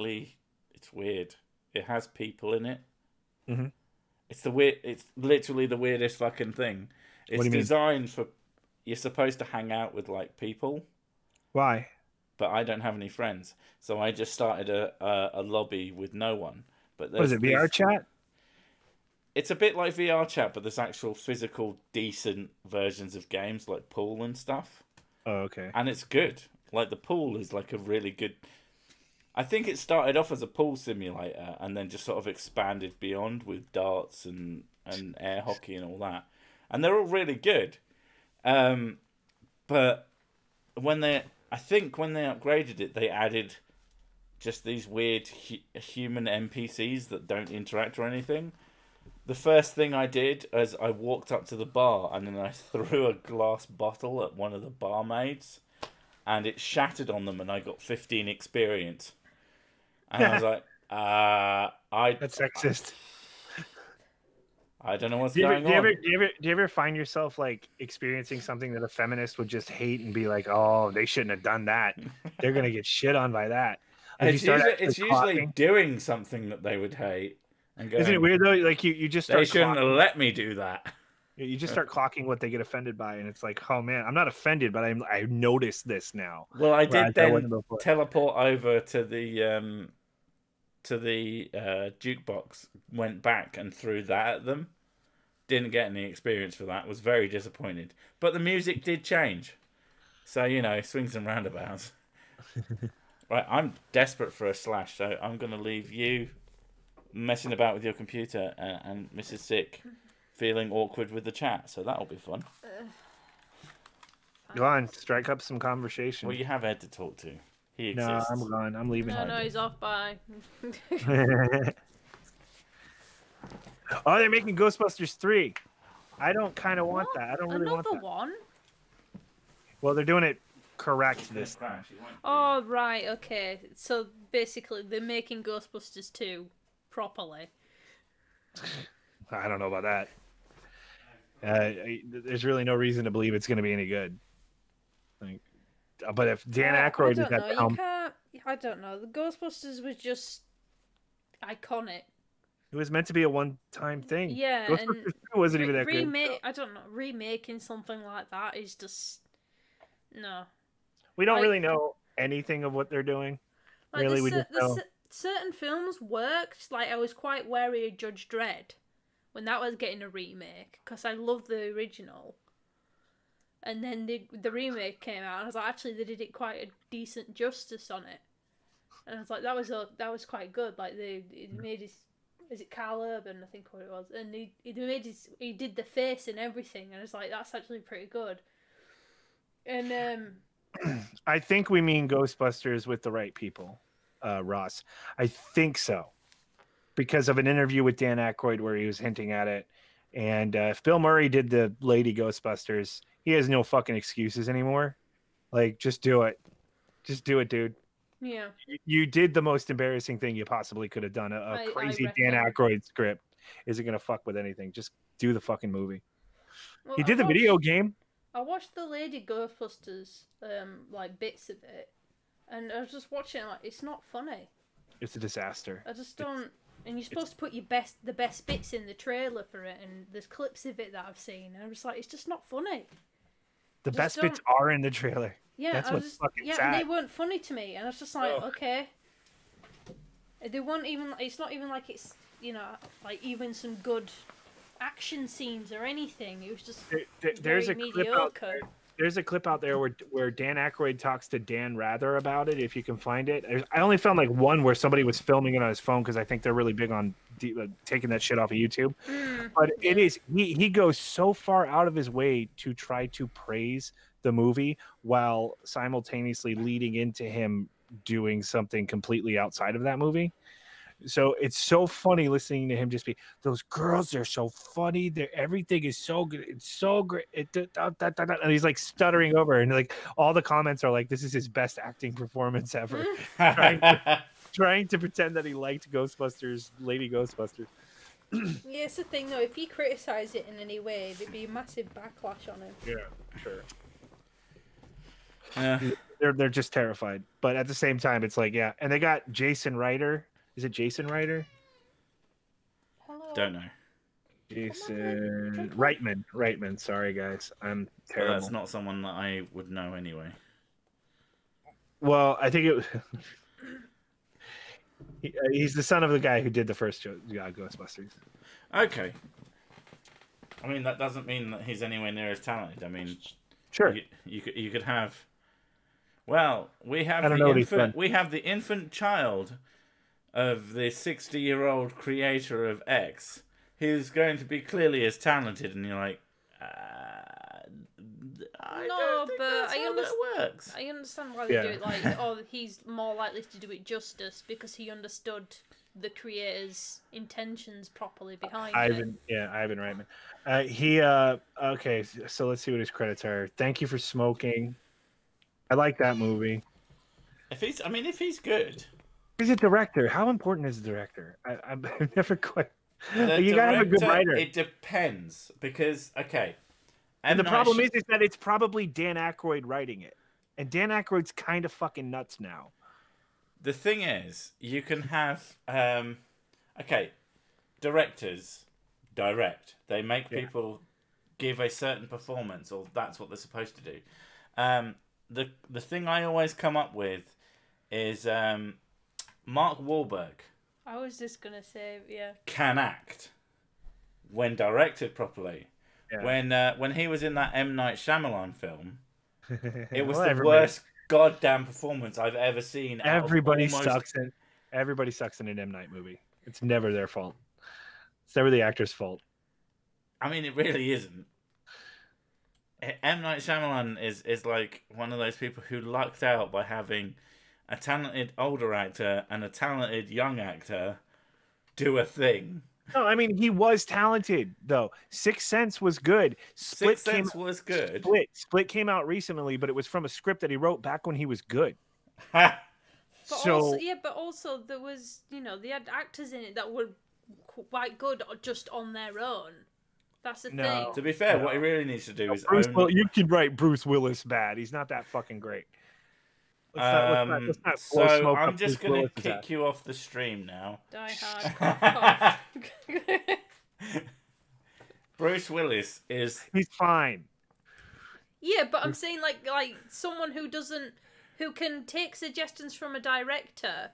Speaker 1: It has people in it.
Speaker 2: Mm-hmm.
Speaker 1: It's literally the weirdest fucking thing. It's designed for you're supposed to hang out with like people.
Speaker 2: Why?
Speaker 1: But I don't have any friends, so I just started a lobby with no one. But
Speaker 2: what is it? VR chat?
Speaker 1: It's a bit like VR chat, but there's actual physical, decent versions of games like pool and stuff.
Speaker 2: Oh, okay.
Speaker 1: And it's good. Like the pool is like a really good. I think it started off as a pool simulator and then just sort of expanded beyond with darts and air hockey and all that. And they're all really good. But when they upgraded it, they added just these weird human NPCs that don't interact or anything. The first thing I did is I walked up to the bar and then I threw a glass bottle at one of the barmaids and it shattered on them and I got 15 experience. And I was like,
Speaker 2: that's sexist.
Speaker 1: I don't know what's going on.
Speaker 2: Do you ever find yourself like experiencing something that a feminist would just hate and be like, oh, they shouldn't have done that. They're going to get shit on by that.
Speaker 1: It's usually doing something that they would hate. Going,
Speaker 2: isn't it weird though? Like you just start.
Speaker 1: They shouldn't have let me do that.
Speaker 2: You just start clocking what they get offended by, and it's like, oh man, I'm not offended, but I noticed this now.
Speaker 1: Well, I did then teleport over to the jukebox, went back and threw that at them. Didn't get any experience for that. Was very disappointed. But the music did change, so swings and roundabouts. Right, I'm desperate for a slash, so I'm gonna leave you messing about with your computer and Mrs. Sick feeling awkward with the chat, so that'll be fun.
Speaker 2: Go on, strike up some conversation.
Speaker 1: Well, you have Ed to talk to. He exists.
Speaker 2: No, I'm gone. I'm leaving.
Speaker 3: No, he's off. Bye.
Speaker 2: Oh, they're making Ghostbusters 3. I don't kind of want that. I don't really want that.
Speaker 3: Another one?
Speaker 2: Well, they're doing it correct this time.
Speaker 3: Oh, right. Okay. So basically, they're making Ghostbusters 2 properly.
Speaker 2: I don't know about that. There's really no reason to believe it's going to be any good. But if Dan Aykroyd is at the helm,
Speaker 3: I don't know. The Ghostbusters was just iconic.
Speaker 2: It was meant to be a one-time thing.
Speaker 3: Yeah,
Speaker 2: Ghostbusters 2 wasn't even that good.
Speaker 3: I don't know. Remaking something like that is just no.
Speaker 2: We don't really know anything of what they're doing.
Speaker 3: Like,
Speaker 2: really, we just know.
Speaker 3: Certain films worked. Like I was quite wary of Judge Dredd when that was getting a remake, because I love the original. And then the remake came out, and I was like, actually, they did it quite a decent justice on it. And I was like, that was quite good. Like they made his, is it Carl Urban, I think what it was, and he did the face and everything, and I was like, that's actually pretty good. And
Speaker 2: I think we mean Ghostbusters with the right people, Ross. I think so, because of an interview with Dan Aykroyd where he was hinting at it. And if Bill Murray did the Lady Ghostbusters, he has no fucking excuses anymore. Like, just do it. Just do it, dude.
Speaker 3: yeah.
Speaker 2: You did the most embarrassing thing you possibly could have done. A crazy Dan Aykroyd script isn't going to fuck with anything. Just do the fucking movie.
Speaker 3: Well,
Speaker 2: He did the video game.
Speaker 3: I watched the Lady Ghostbusters, like bits of it, and I was just watching it, like, it's not funny.
Speaker 2: It's a disaster.
Speaker 3: I just don't. And you're supposed to put the best bits in the trailer for it, and there's clips of it that I've seen, and I'm just like, it's just not funny.
Speaker 2: The best bits are in the trailer.
Speaker 3: Yeah,
Speaker 2: that's what's fucking sad.
Speaker 3: And they weren't funny to me, and I was just like, okay. They weren't even. It's not even like it's, you know, like even some good action scenes or anything. It was just
Speaker 2: there's a
Speaker 3: mediocre.
Speaker 2: There's a clip out there where Dan Aykroyd talks to Dan Rather about it, if you can find it. I only found like one where somebody was filming it on his phone, because I think they're really big on taking that shit off of YouTube. But it is, he goes so far out of his way to try to praise the movie while simultaneously leading into him doing something completely outside of that movie. So it's so funny listening to him just be, those girls, they're so funny. Everything is so good. It's so great. And he's like stuttering over, and like all the comments are like, this is his best acting performance ever. trying to pretend that he liked Ghostbusters, Lady Ghostbusters.
Speaker 3: Yeah, it's the thing though. If you criticize it in any way, there'd be a massive backlash on him.
Speaker 2: Yeah, sure.
Speaker 1: Yeah.
Speaker 2: They're just terrified. But at the same time, it's like, yeah. And they got Jason Ryder. Is it Jason Ryder?
Speaker 3: Hello.
Speaker 1: Don't know.
Speaker 2: Jason Reitman. Sorry, guys. I'm terrible.
Speaker 1: Well, that's not someone that I would know anyway.
Speaker 2: Well, I think he's the son of the guy who did the first Ghostbusters.
Speaker 1: Okay. I mean, that doesn't mean that he's anywhere near as talented. I mean,
Speaker 2: sure.
Speaker 1: You could have. Well, we have the infant child of the 60-year-old creator of X, who's going to be clearly as talented, and you're like, I don't think that's how that works.
Speaker 3: I understand why they do it. Like, he's more likely to do it justice because he understood the creator's intentions properly behind it.
Speaker 2: Ivan Reitman. Okay, so let's see what his credits are. Thank You for Smoking. I like that movie.
Speaker 1: If he's good.
Speaker 2: He's a director. How important is a director? I've never quite.
Speaker 1: You gotta have a good writer. It depends, because
Speaker 2: and the problem is that it's probably Dan Aykroyd writing it, and Dan Aykroyd's kind of fucking nuts now.
Speaker 1: The thing is, you can have directors direct. They make people give a certain performance, or that's what they're supposed to do. The thing I always come up with is Mark Wahlberg.
Speaker 3: I was just gonna say,
Speaker 1: can act when directed properly. Yeah. When he was in that M. Night Shyamalan film, it was the worst goddamn performance I've ever seen.
Speaker 2: Everybody sucks in an M. Night movie. It's never their fault. It's never the actor's fault.
Speaker 1: I mean, it really isn't. M. Night Shyamalan is like one of those people who lucked out by having a talented older actor and a talented young actor do a thing.
Speaker 2: No, I mean, he was talented, though. Sixth Sense was good.
Speaker 1: Sixth Sense was good.
Speaker 2: Split came out recently, but it was from a script that he wrote back when he was good.
Speaker 3: But also there was, they had actors in it that were quite good just on their own. That's the thing.
Speaker 1: To be fair, what he really needs to do is
Speaker 2: you can write Bruce Willis bad. He's not that fucking great.
Speaker 1: Let's not I'm just going to kick you off the stream now.
Speaker 3: Die hard.
Speaker 1: Bruce Willis
Speaker 2: he's fine.
Speaker 3: Yeah, but I'm saying like someone who can take suggestions from a director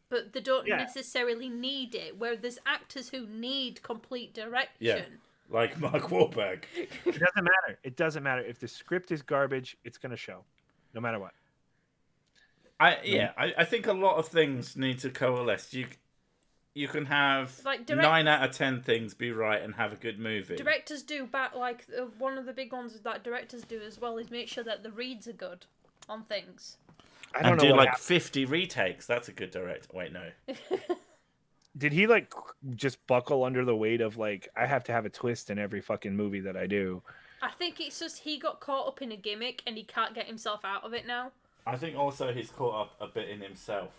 Speaker 3: but they don't necessarily need it. Where there's actors who need complete direction.
Speaker 1: Yeah, like Mark Wahlberg.
Speaker 2: It doesn't matter. It doesn't matter. If the script is garbage, it's going to show, no matter what.
Speaker 1: I think a lot of things need to coalesce. You can have like 9 out of 10 things be right and have a good movie.
Speaker 3: Directors do one of the big ones that directors do as well is make sure that the reads are good on things.
Speaker 1: I don't know. Do like 50 retakes. That's a good director. Wait, no.
Speaker 2: Did he like just buckle under the weight of like I have to have a twist in every fucking movie that I do?
Speaker 3: I think it's just he got caught up in a gimmick and he can't get himself out of it now.
Speaker 1: I think also he's caught up a bit in himself.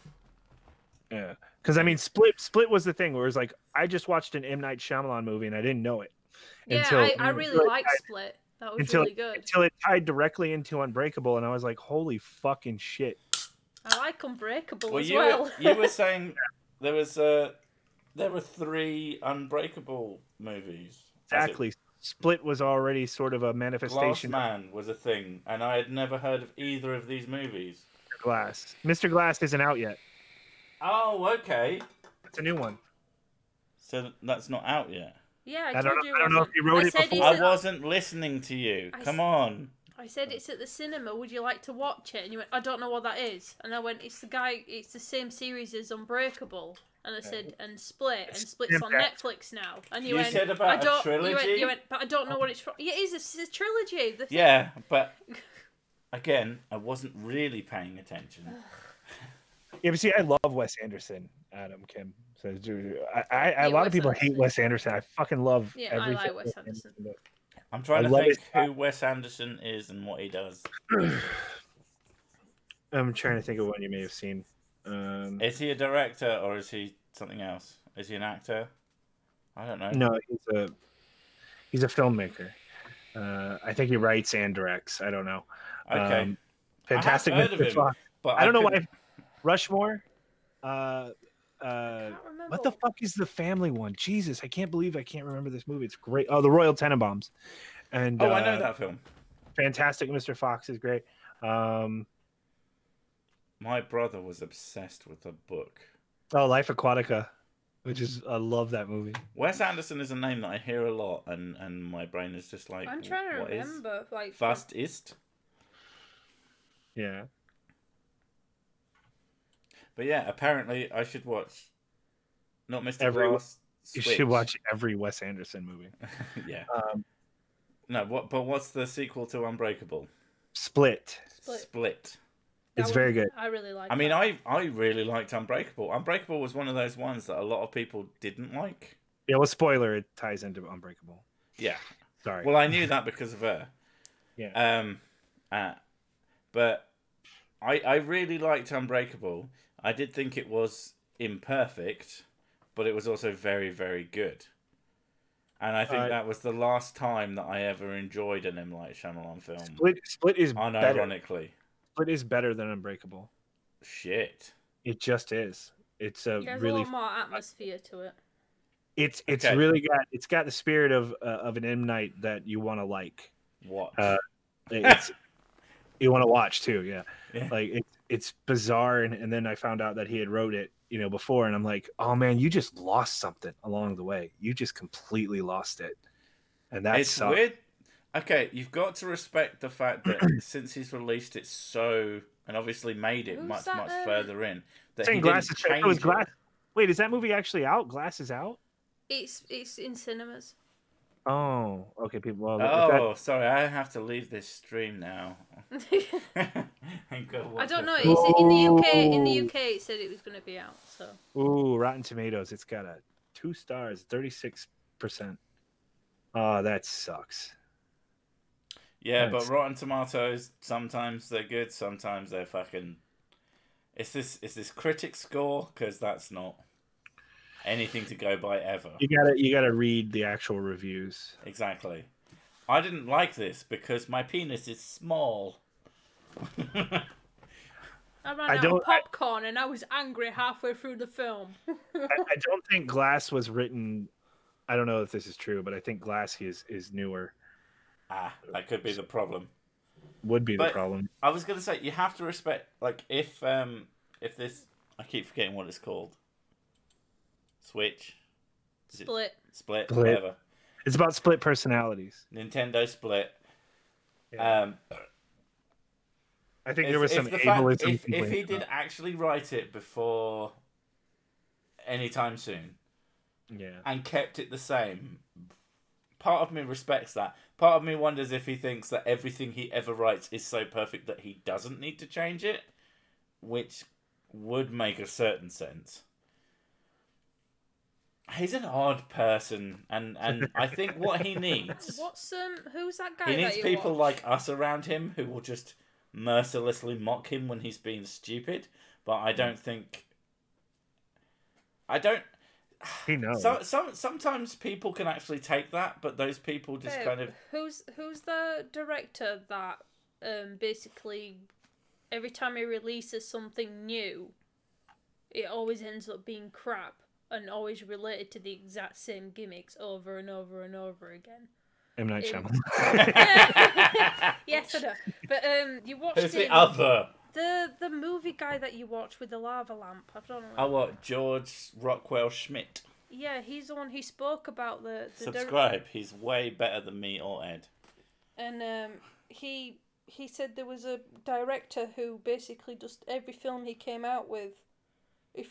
Speaker 2: Yeah, because I mean, Split was the thing where it's like I just watched an M. Night Shyamalan movie and I didn't know it.
Speaker 3: Yeah, I really liked Split. That was really good.
Speaker 2: Until it tied directly into Unbreakable, and I was like, holy fucking shit.
Speaker 3: I like Unbreakable as well.
Speaker 1: You were saying there were 3 Unbreakable movies.
Speaker 2: Exactly. Split was already sort of a manifestation.
Speaker 1: Glass Man was a thing, and I had never heard of either of these movies.
Speaker 2: Glass. Mr. Glass isn't out yet.
Speaker 1: Oh, okay.
Speaker 2: It's a new one.
Speaker 1: So that's not out yet?
Speaker 3: Yeah, I told you.
Speaker 2: I don't know if you wrote it before.
Speaker 1: I wasn't listening to you. Come on.
Speaker 3: I said it's at the cinema. Would you like to watch it? And you went, I don't know what that is. And I went, it's the same series as Unbreakable. And I said, and Split, and Split's on Netflix now. And you went,
Speaker 1: said about a trilogy?
Speaker 3: You went, but I don't know what it's from. Yeah, it is. It's a trilogy.
Speaker 1: Yeah, but again, I wasn't really paying attention.
Speaker 2: Yeah, but see, I love Wes Anderson, Adam, Kim. So a lot of people hate Wes Anderson. I fucking love everything.
Speaker 3: I like Wes Anderson.
Speaker 1: I'm trying to think who Wes Anderson is and what he does.
Speaker 2: I'm trying to think of one you may have seen.
Speaker 1: Is he a director or is he something else? Is he an actor? I don't know.
Speaker 2: No, he's a filmmaker. I think he writes and directs. I don't know.
Speaker 1: Okay.
Speaker 2: Fantastic Mr. Fox.
Speaker 1: But
Speaker 2: I don't know why. Rushmore.
Speaker 3: I can't remember.
Speaker 2: What the fuck is the family one? Jesus, I can't believe I can't remember this movie. It's great. Oh, The Royal Tenenbaums. And
Speaker 1: I know that film.
Speaker 2: Fantastic Mr. Fox is great.
Speaker 1: My brother was obsessed with the book.
Speaker 2: Oh, Life Aquatica, which is I love that movie.
Speaker 1: Wes Anderson is a name that I hear a lot, and my brain is just like.
Speaker 3: I'm trying to remember. Like
Speaker 1: Fast Ist.
Speaker 2: Yeah.
Speaker 1: But yeah, apparently I should watch. Not Mr. Glass.
Speaker 2: You should watch every Wes Anderson movie.
Speaker 1: Yeah. No, but what's the sequel to Unbreakable?
Speaker 2: Split. It's very good.
Speaker 3: I really like.
Speaker 1: I mean, I really liked Unbreakable. Unbreakable was one of those ones that a lot of people didn't like.
Speaker 2: Yeah, well, spoiler, it ties into Unbreakable.
Speaker 1: Yeah.
Speaker 2: Sorry.
Speaker 1: Well, I knew that because of her.
Speaker 2: Yeah.
Speaker 1: But I really liked Unbreakable. I did think it was imperfect, but it was also very, very good. And I think that was the last time that I ever enjoyed an M. Night Shyamalan film.
Speaker 2: Split is
Speaker 1: unironically.
Speaker 2: Better. Split is better than Unbreakable.
Speaker 1: Shit.
Speaker 2: It just is. It's a
Speaker 3: There's
Speaker 2: really
Speaker 3: a lot more atmosphere to it.
Speaker 2: It's really got the spirit of an M. Night that you want to like.
Speaker 1: What?
Speaker 2: You want to watch too, yeah. Like it's bizarre, and then I found out that he had wrote it, before, and I'm like, oh man, you just lost something along the way. You just completely lost it, and that's
Speaker 1: weird. Okay, you've got to respect the fact that since he's released it and obviously made it much further in, that he didn't change it.
Speaker 2: Glass. Wait, is that movie actually out? Glass is out?
Speaker 3: It's in cinemas.
Speaker 2: Oh, okay, people. Well,
Speaker 1: sorry, I have to leave this stream now.
Speaker 3: I don't know. It's in the UK. In the UK, it said it was going to be out. So.
Speaker 2: Ooh, Rotten Tomatoes. It's got 2 stars, 36%. Oh, that sucks.
Speaker 1: Yeah, but Rotten Tomatoes, sometimes they're good, sometimes they're fucking. Is this critic score? Because that's not anything to go by ever.
Speaker 2: You gotta read the actual reviews.
Speaker 1: Exactly. I didn't like this because my penis is small.
Speaker 3: I ran out of popcorn and I was angry halfway through the film.
Speaker 2: I don't think Glass was written. I don't know if this is true, but I think Glass is newer.
Speaker 1: That could be the problem.
Speaker 2: Would be the problem.
Speaker 1: I was gonna say you have to respect, like, if this I keep forgetting what it's called. Switch.
Speaker 3: Split.
Speaker 1: Split. Whatever.
Speaker 2: It's about split personalities.
Speaker 1: Nintendo Split.
Speaker 2: Yeah. I think there was some ableism.
Speaker 1: If he did actually write it before anytime soon, and kept it the same, part of me respects that. Part of me wonders if he thinks that everything he ever writes is so perfect that he doesn't need to change it, which would make a certain sense. He's an odd person, and I think what he needs...
Speaker 3: Who's that guy?
Speaker 1: He needs people like us around him who will just mercilessly mock him when he's being stupid, but I don't think...
Speaker 2: He knows.
Speaker 1: Sometimes people can actually take that, but those people just kind of...
Speaker 3: Who's the director that basically every time he releases something new, it always ends up being crap and always related to the exact same gimmicks over and over and over again?
Speaker 2: M. Night Shyamalan.
Speaker 3: Yes, I know. But you watched
Speaker 1: Who's the other?
Speaker 3: The movie guy that you watched with the lava lamp. I don't know.
Speaker 1: Oh, what? George Rockwell Schmidt.
Speaker 3: Yeah, he's the one who spoke about the
Speaker 1: Subscribe. He's way better than me or Ed.
Speaker 3: And he said there was a director who basically just every film he came out with,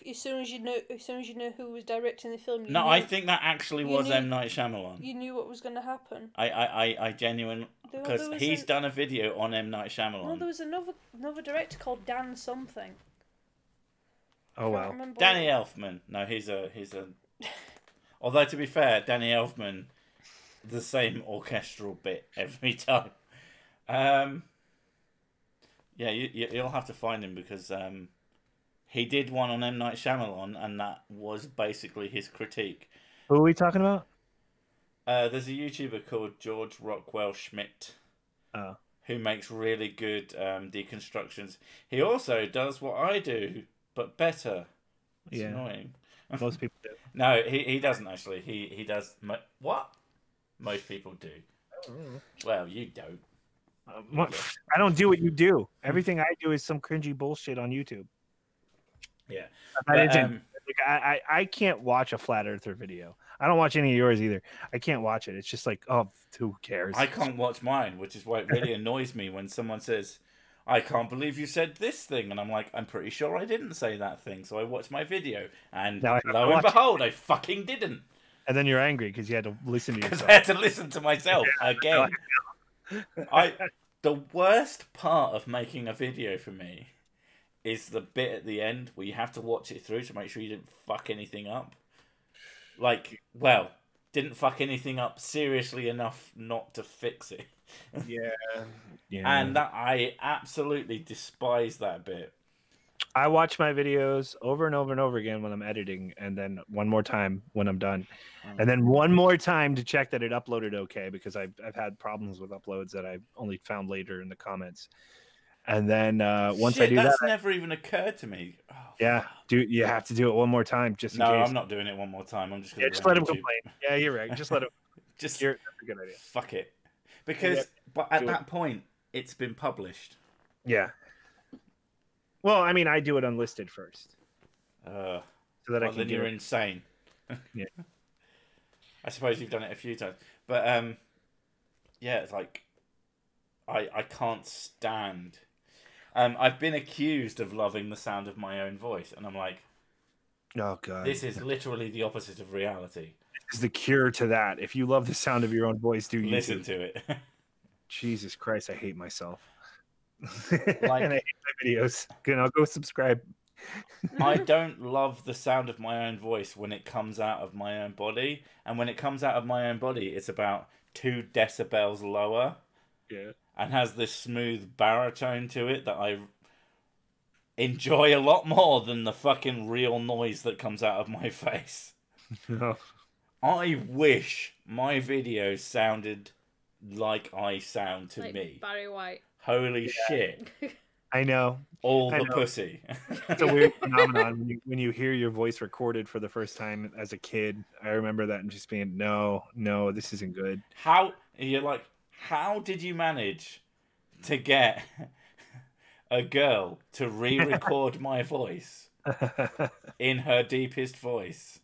Speaker 3: as soon as you knew who was directing the film.
Speaker 1: I think that actually was M. Night Shyamalan.
Speaker 3: You knew what was going to happen.
Speaker 1: I genuinely, because he's done a video on M. Night Shyamalan.
Speaker 3: No, there was another director called Dan something.
Speaker 2: Oh wow,
Speaker 1: Danny Elfman. No, he's a. Although to be fair, Danny Elfman, the same orchestral bit every time. Yeah, you'll have to find him because he did one on M. Night Shyamalan, and that was basically his critique.
Speaker 2: Who are we talking about?
Speaker 1: There's a YouTuber called George Rockwell Schmidt, who makes really good deconstructions. He also does what I do, but better. It's annoying.
Speaker 2: Most people do.
Speaker 1: No, he doesn't actually. He does what most people do. Well, you don't.
Speaker 2: I don't do what you do. Everything I do is some cringy bullshit on YouTube.
Speaker 1: Yeah,
Speaker 2: I can't watch a flat earther video. I don't watch any of yours either. I can't watch it. It's just like, oh, who cares?
Speaker 1: I can't watch mine, which is why it really annoys me when someone says, I can't believe you said this thing. And I'm like, I'm pretty sure I didn't say that thing. So I watched my video. And lo and behold, I fucking didn't.
Speaker 2: And then you're angry because you had to listen to yourself.
Speaker 1: Because I had to listen to myself again. The worst part of making a video for me is the bit at the end where you have to watch it through to make sure you didn't fuck anything up. Like, well, didn't fuck anything up seriously enough not to fix it.
Speaker 2: Yeah.
Speaker 1: And that I absolutely despise that bit.
Speaker 2: I watch my videos over and over and over again when I'm editing, and then one more time when I'm done, and then one more time to check that it uploaded okay, because I've had problems with uploads that I only found later in the comments. And then once I do
Speaker 1: that's
Speaker 2: that,
Speaker 1: never even occurred to me. Oh,
Speaker 2: yeah, you have to do it one more time just in case.
Speaker 1: No, I'm not doing it one more time. I'm just going to
Speaker 2: just let him complain. Yeah, you're right. Just let him.
Speaker 1: That's
Speaker 2: a good idea.
Speaker 1: Fuck it, because but at that point it's been published.
Speaker 2: Yeah. Well, I mean, I do it unlisted first, so that I can.
Speaker 1: Then you're insane.
Speaker 2: Yeah.
Speaker 1: I suppose you've done it a few times, but yeah, it's like I can't stand. I've been accused of loving the sound of my own voice, and I'm like,
Speaker 2: oh god,
Speaker 1: this is literally the opposite of reality.
Speaker 2: This is the cure to that. If you love the sound of your own voice, do you
Speaker 1: listen to it?
Speaker 2: Jesus Christ, I hate myself.
Speaker 1: Like,
Speaker 2: and I hate my videos. I'll go subscribe.
Speaker 1: I don't love the sound of my own voice when it comes out of my own body, and when it comes out of my own body, it's about 2 decibels lower.
Speaker 2: Yeah.
Speaker 1: And has this smooth baritone to it that I enjoy a lot more than the fucking real noise that comes out of my face.
Speaker 2: No.
Speaker 1: I wish my videos sounded like I sound to
Speaker 3: like
Speaker 1: me.
Speaker 3: Barry White.
Speaker 1: Holy shit.
Speaker 2: I know.
Speaker 1: All the pussy.
Speaker 2: It's a weird phenomenon when you hear your voice recorded for the first time as a kid. I remember that and just being, no, this isn't good.
Speaker 1: You're like, how did you manage to get a girl to re-record my voice in her deepest voice.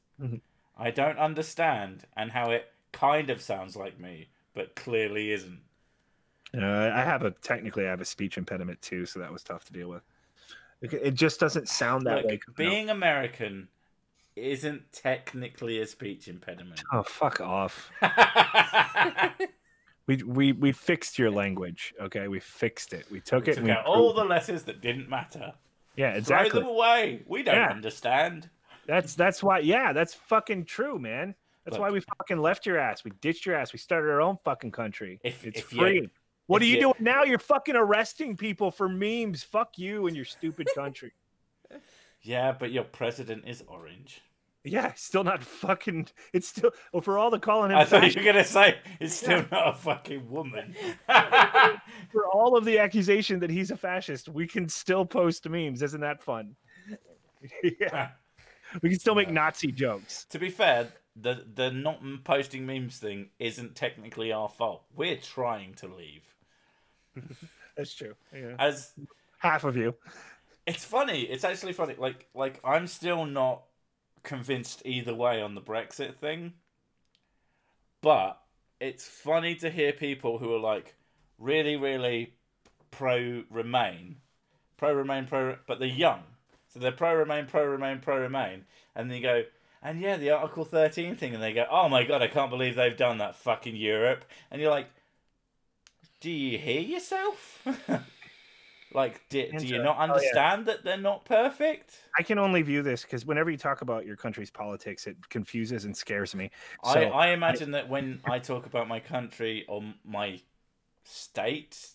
Speaker 1: I don't understand, and how it kind of sounds like me, but clearly isn't.
Speaker 2: I have a speech impediment too, so that was tough to deal with. It just doesn't sound that way.
Speaker 1: Being American isn't technically a speech impediment.
Speaker 2: Oh, fuck off. We fixed your language, okay? We fixed it. We took
Speaker 1: out all the letters that didn't matter.
Speaker 2: Yeah, exactly.
Speaker 1: Throw them away. We don't understand.
Speaker 2: That's why. Yeah, that's fucking true, man. That's why we fucking left your ass. We ditched your ass. We started our own fucking country. It's free. What are you doing now? You're fucking arresting people for memes. Fuck you and your stupid country.
Speaker 1: Yeah, but your president is orange.
Speaker 2: Yeah, still not fucking. It's still. Well, for all the calling him.
Speaker 1: I thought you were gonna say it's still not a fucking woman.
Speaker 2: For all of the accusation that he's a fascist, we can still post memes. Isn't that fun? Yeah, we can still make Nazi jokes.
Speaker 1: To be fair, the not posting memes thing isn't technically our fault. We're trying to leave.
Speaker 2: That's true. Yeah.
Speaker 1: As
Speaker 2: half of you.
Speaker 1: It's funny. It's actually funny. Like I'm still not convinced either way on the Brexit thing, but it's funny to hear people who are like really pro Remain, but they're young, so they're pro Remain, and they go, and yeah, the Article 13 thing, and they go, oh my god, I can't believe they've done that, fucking Europe, and you're like, do you hear yourself? Like, do you not understand that they're not perfect?
Speaker 2: I can only view this because whenever you talk about your country's politics, it confuses and scares me.
Speaker 1: So I imagine that when I talk about my country or my state,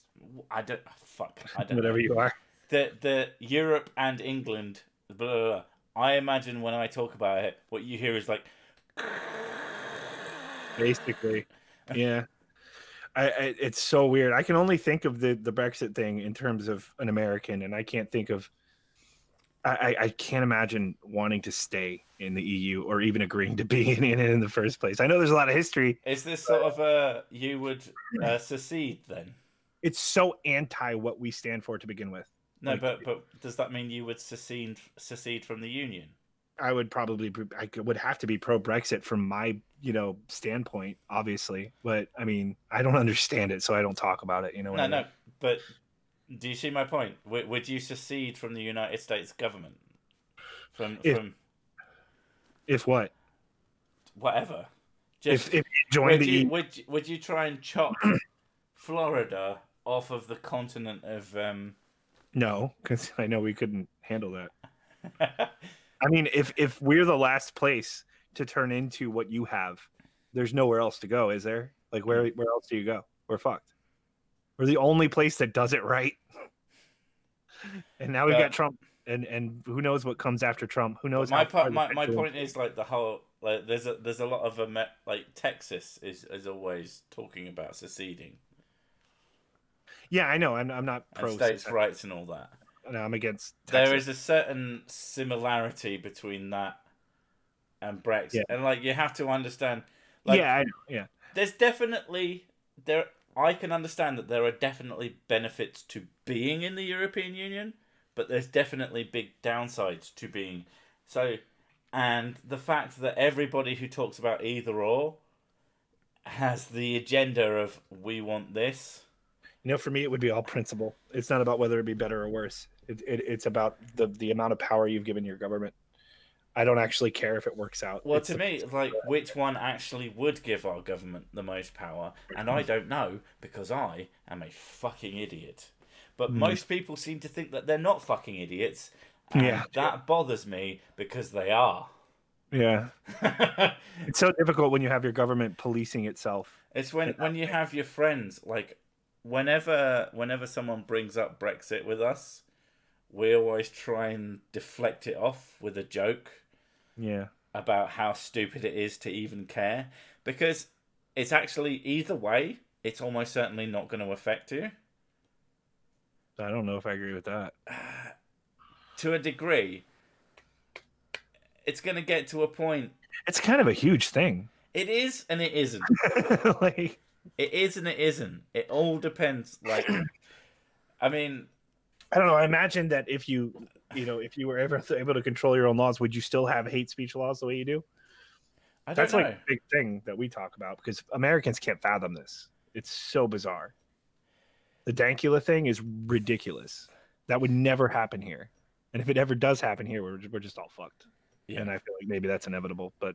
Speaker 1: I don't
Speaker 2: whatever
Speaker 1: know.
Speaker 2: You are.
Speaker 1: The Europe and England, blah, blah, blah. I imagine when I talk about it, what you hear is like...
Speaker 2: Basically, yeah. It's so weird. I can only think of the Brexit thing in terms of an American, and I can't think of. I can't imagine wanting to stay in the EU or even agreeing to be in it in the first place. I know there's a lot of history.
Speaker 1: Is this sort of you would secede then?
Speaker 2: It's so anti what we stand for to begin with.
Speaker 1: No, like, but does that mean you would secede from the Union?
Speaker 2: I would probably. I would have to be pro Brexit from my standpoint, obviously. But I mean, I don't understand it, so I don't talk about it. You know?
Speaker 1: No. But do you see my point? Would you secede from the United States government?
Speaker 2: If what?
Speaker 1: Whatever.
Speaker 2: Just if you join the EU.
Speaker 1: Would you try and chop Florida off of the continent of?
Speaker 2: No, because I know we couldn't handle that. I mean, if we're the last place to turn into what you have, there's nowhere else to go, is there? Like, where else do you go? We're fucked. We're the only place that does it right. And now we've got Trump, and who knows what comes after Trump? Who knows?
Speaker 1: My point is like the whole like there's a lot of like Texas is always talking about seceding.
Speaker 2: Yeah, I know. I'm not pro
Speaker 1: states' rights and all that.
Speaker 2: No, I'm against Texas.
Speaker 1: There is a certain similarity between that and Brexit, and like you have to understand. Like,
Speaker 2: I know. Yeah,
Speaker 1: there's definitely there. I can understand that there are definitely benefits to being in the European Union, but there's definitely big downsides to being so. And the fact that everybody who talks about either or has the agenda of we want this.
Speaker 2: For me, it would be all principle. It's not about whether it'd be better or worse. It's about the amount of power you've given your government. I don't actually care if it works out.
Speaker 1: Well, to me, like, which one actually would give our government the most power? And I don't know, because I am a fucking idiot. But most people seem to think that they're not fucking idiots. And that bothers me, because they are.
Speaker 2: Yeah. It's so difficult when you have your government policing itself.
Speaker 1: It's when you have your friends, like, whenever someone brings up Brexit with us, we always try and deflect it off with a joke.
Speaker 2: Yeah.
Speaker 1: About how stupid it is to even care. Because it's actually, either way, it's almost certainly not going to affect you.
Speaker 2: I don't know if I agree with that.
Speaker 1: To a degree, it's going to get to a point.
Speaker 2: It's kind of a huge thing.
Speaker 1: It is and it isn't. It is and it isn't. It all depends. Like, I mean,
Speaker 2: I don't know. I imagine that if you were ever able to control your own laws, would you still have hate speech laws the way you do?
Speaker 1: That's
Speaker 2: like a big thing that we talk about because Americans can't fathom this. It's so bizarre. The Dankula thing is ridiculous. That would never happen here. And if it ever does happen here, we're just all fucked. Yeah. And I feel like maybe that's inevitable. But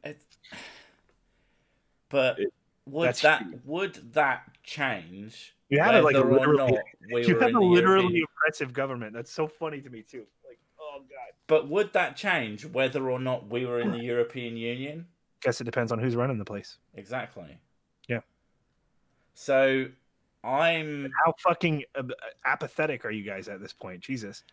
Speaker 1: would that change?
Speaker 2: You have like a literally oppressive government. That's so funny to me too. Like, oh god.
Speaker 1: But would that change whether or not we were in the European Union?
Speaker 2: Guess it depends on who's running the place.
Speaker 1: Exactly.
Speaker 2: Yeah.
Speaker 1: So
Speaker 2: how fucking apathetic are you guys at this point? Jesus.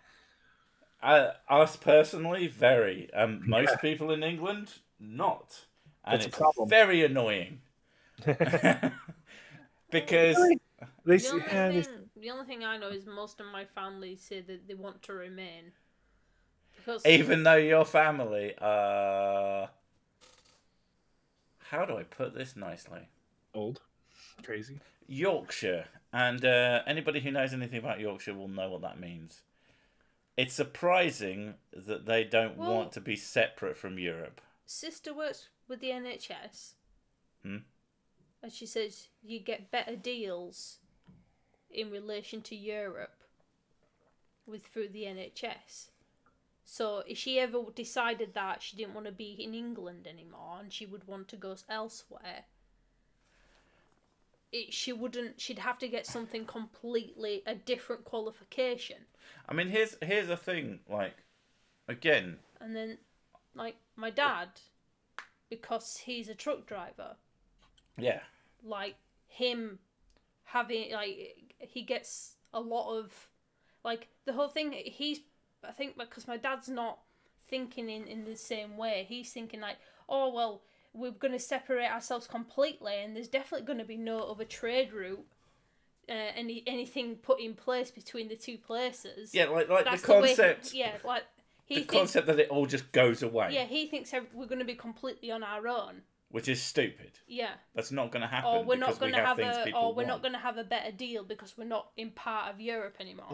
Speaker 1: Us personally, very. Most people in England, not. And it's very annoying. Because
Speaker 3: the only thing I know is most of my family say that they want to remain. Because
Speaker 1: even though your family how do I put this nicely?
Speaker 2: Old. Crazy.
Speaker 1: Yorkshire. And anybody who knows anything about Yorkshire will know what that means. It's surprising that they don't want to be separate from Europe.
Speaker 3: Sister works with the NHS.
Speaker 1: Hmm?
Speaker 3: And she says you get better deals in relation to Europe through the NHS. So if she ever decided that she didn't want to be in England anymore and she would want to go elsewhere, she'd have to get something completely a different qualification.
Speaker 1: I mean, here's the thing, like, again.
Speaker 3: And then, like, my dad, because he's a truck driver.
Speaker 1: Yeah.
Speaker 3: Like, him having, like, he gets a lot of, like, the whole thing, I think, because my dad's not thinking in the same way. He's thinking, like, oh, well, we're going to separate ourselves completely, and there's definitely going to be no other trade route, anything put in place between the two places.
Speaker 1: Yeah, like the concept.
Speaker 3: The
Speaker 1: concept that it all just goes away.
Speaker 3: Yeah, he thinks we're going to be completely on our own.
Speaker 1: Which is stupid.
Speaker 3: Yeah.
Speaker 1: That's not going to happen.
Speaker 3: Or we're not going to have not going to have a better deal because we're not in part of Europe anymore.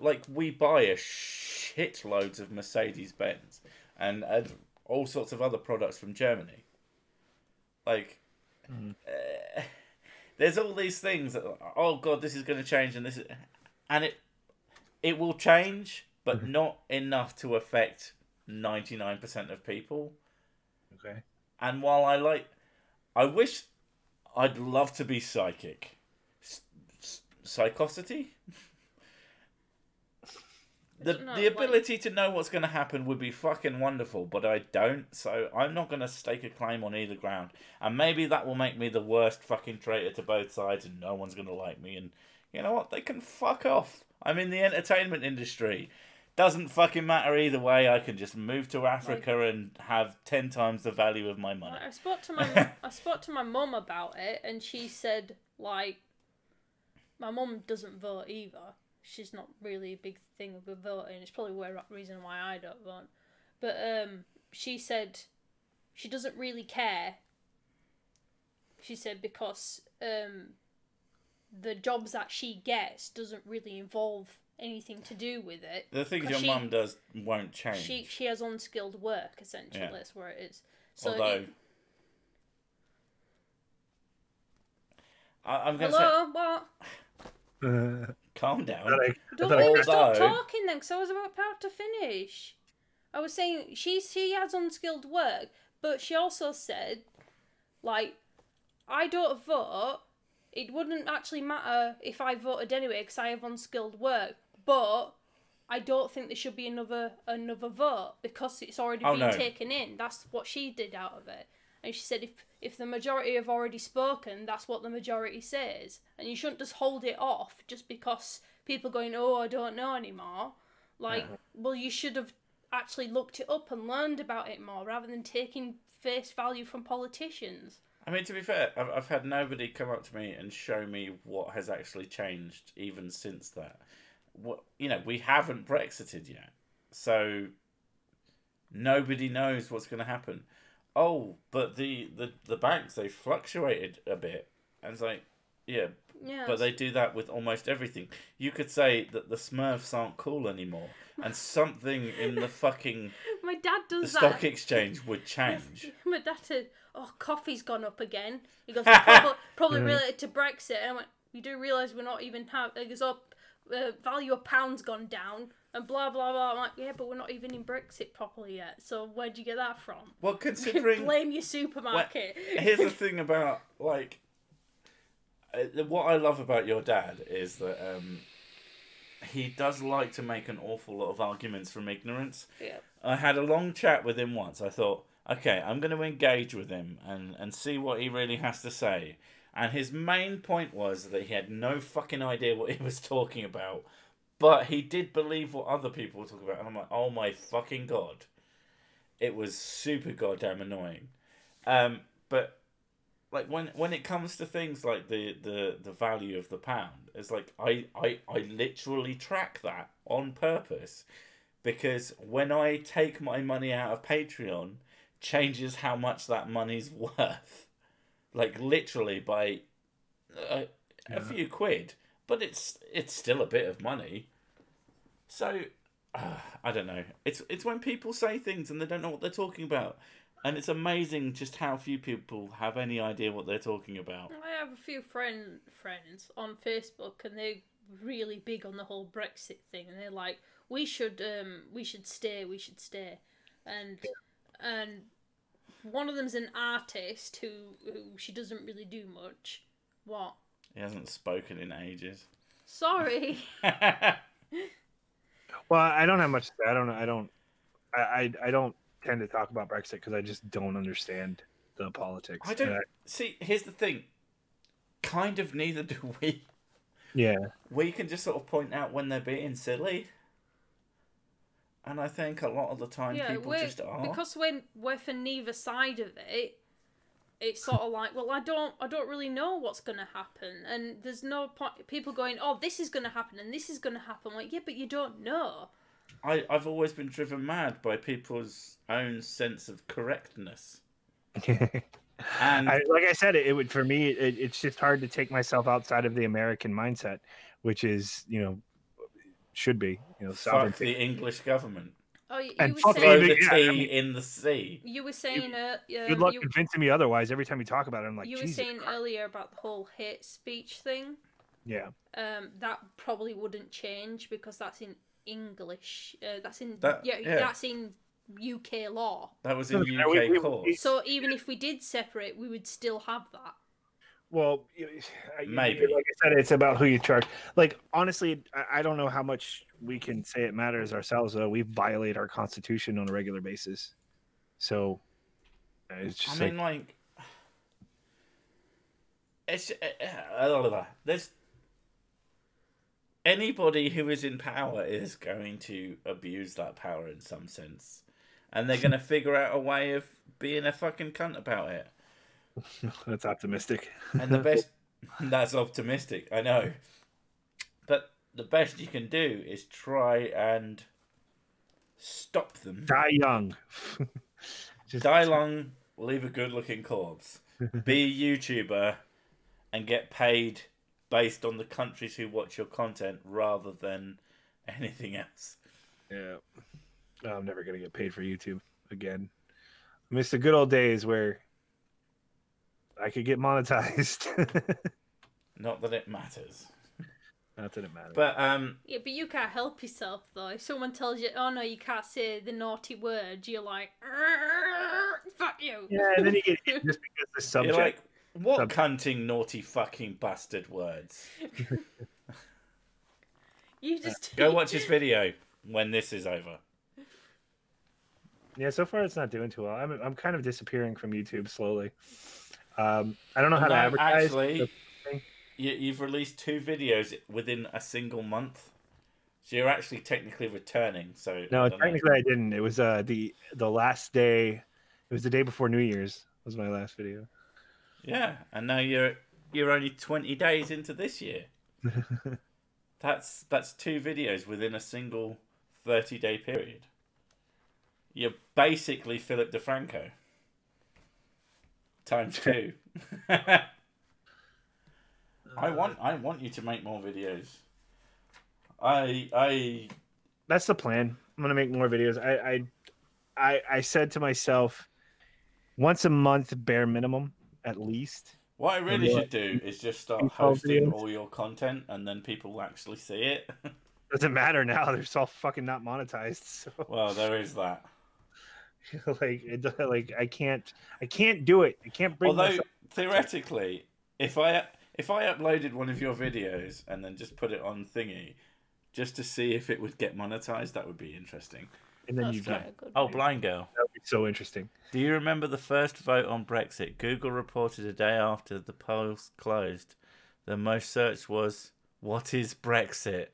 Speaker 1: Like we buy a shitloads of Mercedes-Benz and all sorts of other products from Germany. Like, there's all these things that, oh god, this is going to change, and it will change, but not enough to affect 99% of people.
Speaker 2: Okay.
Speaker 1: And while I'd love to be psychic. Psychosity? The ability to know what's going to happen would be fucking wonderful, but I don't, so I'm not going to stake a claim on either ground. And maybe that will make me the worst fucking traitor to both sides and no one's going to like me. And you know what? They can fuck off. I'm in the entertainment industry. Doesn't fucking matter either way. I can just move to Africa and have 10 times the value of my money.
Speaker 3: I spoke to my mum about it, and she said, like, my mum doesn't vote either. She's not really a big thing with voting. It's probably the reason why I don't vote. But she said she doesn't really care. She said because the jobs that she gets doesn't really involve anything to do with it.
Speaker 1: The things your mum does won't change.
Speaker 3: She has unskilled work, essentially. Yeah. That's where it is. So
Speaker 1: although I'm going to
Speaker 3: say...
Speaker 1: Hello?
Speaker 3: What?
Speaker 1: Calm down.
Speaker 3: Don't make me stop talking then, because I was about to finish. I was saying she has unskilled work, but she also said, like, I don't vote. It wouldn't actually matter if I voted anyway, because I have unskilled work. But I don't think there should be another vote because it's already been taken in. That's what she did out of it. And she said if the majority have already spoken, that's what the majority says. And you shouldn't just hold it off just because people are going, oh, I don't know anymore. Like, well, you should have actually looked it up and learned about it more rather than taking face value from politicians.
Speaker 1: I mean, to be fair, I've had nobody come up to me and show me what has actually changed even since that. We haven't Brexited yet. So nobody knows what's going to happen. Oh, but the banks, they fluctuated a bit. And it's like, yeah.
Speaker 3: Yeah.
Speaker 1: But they do that with almost everything. You could say that the Smurfs aren't cool anymore, and something in the fucking
Speaker 3: my dad does
Speaker 1: the stock exchange would change.
Speaker 3: My dad said, "Oh, coffee's gone up again." He goes, "Probably related to Brexit." And I went, "You do realise we're not even he goes, "Oh, value of pound's gone down." And blah blah blah. I'm like, yeah, but we're not even in Brexit properly yet. So where'd you get that from?
Speaker 1: Well, considering
Speaker 3: blame your supermarket.
Speaker 1: Well, here's the thing about like what I love about your dad is that he does like to make an awful lot of arguments from ignorance.
Speaker 3: Yeah.
Speaker 1: I had a long chat with him once. I thought, okay, I'm going to engage with him and see what he really has to say. And his main point was that he had no fucking idea what he was talking about. But he did believe what other people were talking about. And I'm like, oh my fucking God. It was super goddamn annoying. But like when it comes to things like the value of the pound, it's like I literally track that on purpose. Because when I take my money out of Patreon, changes how much that money's worth. Like literally by a few quid. But it's still a bit of money. So, I don't know. It's when people say things and they don't know what they're talking about. And it's amazing just how few people have any idea what they're talking about.
Speaker 3: I have a few friends on Facebook and they're really big on the whole Brexit thing. And they're like, we should stay. And one of them's an artist who she doesn't really do much. What?
Speaker 1: He hasn't spoken in ages.
Speaker 3: Sorry.
Speaker 2: Well, I don't have much to say. I don't tend to talk about Brexit because I just don't understand the politics.
Speaker 1: I don't see. Here's the thing. Kind of neither do we.
Speaker 2: Yeah.
Speaker 1: We can just sort of point out when they're being silly. And I think a lot of the time people just are.
Speaker 3: Because we're for neither side of it. It's sort of like, well, I don't really know what's going to happen, and there's no point. People going, oh, this is going to happen and this is going to happen. Like, yeah, but you don't know.
Speaker 1: I've always been driven mad by people's own sense of correctness. And
Speaker 2: like I said, it would for me. It's just hard to take myself outside of the American mindset, which is should be sovereignty.
Speaker 1: Fuck the English government.
Speaker 3: Oh, you
Speaker 2: and
Speaker 3: were
Speaker 1: Throw
Speaker 3: saying
Speaker 1: the tea in the sea.
Speaker 3: You were saying
Speaker 2: good luck convincing me otherwise. Every time you talk about it, I'm like,
Speaker 3: you were saying earlier about the whole hate speech thing.
Speaker 2: Yeah.
Speaker 3: That probably wouldn't change because that's in English. That's in UK law.
Speaker 1: That was in UK courts.
Speaker 3: So even if we did separate, we would still have that.
Speaker 2: Well,
Speaker 1: maybe.
Speaker 2: Like I said, it's about who you charge. Like, honestly, I don't know how much we can say it matters ourselves, though. We violate our Constitution on a regular basis. So, it's just
Speaker 1: it's there's anybody who is in power is going to abuse that power in some sense. And they're going to figure out a way of being a fucking cunt about it.
Speaker 2: That's optimistic.
Speaker 1: And the best... That's optimistic, I know. But the best you can do is try and stop them.
Speaker 2: Die young.
Speaker 1: Die young, leave a good-looking corpse. Be a YouTuber and get paid based on the countries who watch your content rather than anything else.
Speaker 2: Yeah. I'm never going to get paid for YouTube again. I miss the good old days where I could get monetized.
Speaker 1: Not that it matters.
Speaker 2: Not that it matters.
Speaker 1: But
Speaker 3: yeah, but you can't help yourself though. If someone tells you, "Oh no, you can't say the naughty word," you're like, "Fuck you."
Speaker 2: Yeah, and then you get hit just because the subject.
Speaker 1: You're like, what cunting, naughty, fucking bastard words?
Speaker 3: You just
Speaker 1: go watch his video when this is over.
Speaker 2: Yeah, so far it's not doing too well. I'm kind of disappearing from YouTube slowly. I don't know how to advertise.
Speaker 1: Actually, you've released 2 videos within a single month, so you're actually technically returning. So
Speaker 2: no, technically I didn't. It was the last day. It was the day before New Year's. Was my last video.
Speaker 1: Yeah, and now you're only 20 days into this year. That's 2 videos within a single 30-day period. You're basically Philip DeFranco. Times 2. I want you to make more videos.
Speaker 2: That's the plan. I'm gonna make more videos. I said to myself, once a month, bare minimum, at least.
Speaker 1: What I really should do is just start hosting all your content, and then people will actually see it.
Speaker 2: Doesn't matter now. They're all fucking not monetized. So.
Speaker 1: Well, there is that.
Speaker 2: like I can't do it. I can't bring.
Speaker 1: Although theoretically, if I uploaded one of your videos and then just put it on Thingy, just to see if it would get monetized, that would be interesting.
Speaker 2: And then you go.
Speaker 1: Oh, Blind Girl.
Speaker 2: That would be so interesting.
Speaker 1: Do you remember the first vote on Brexit? Google reported a day after the polls closed, the most searched was, "What is Brexit?"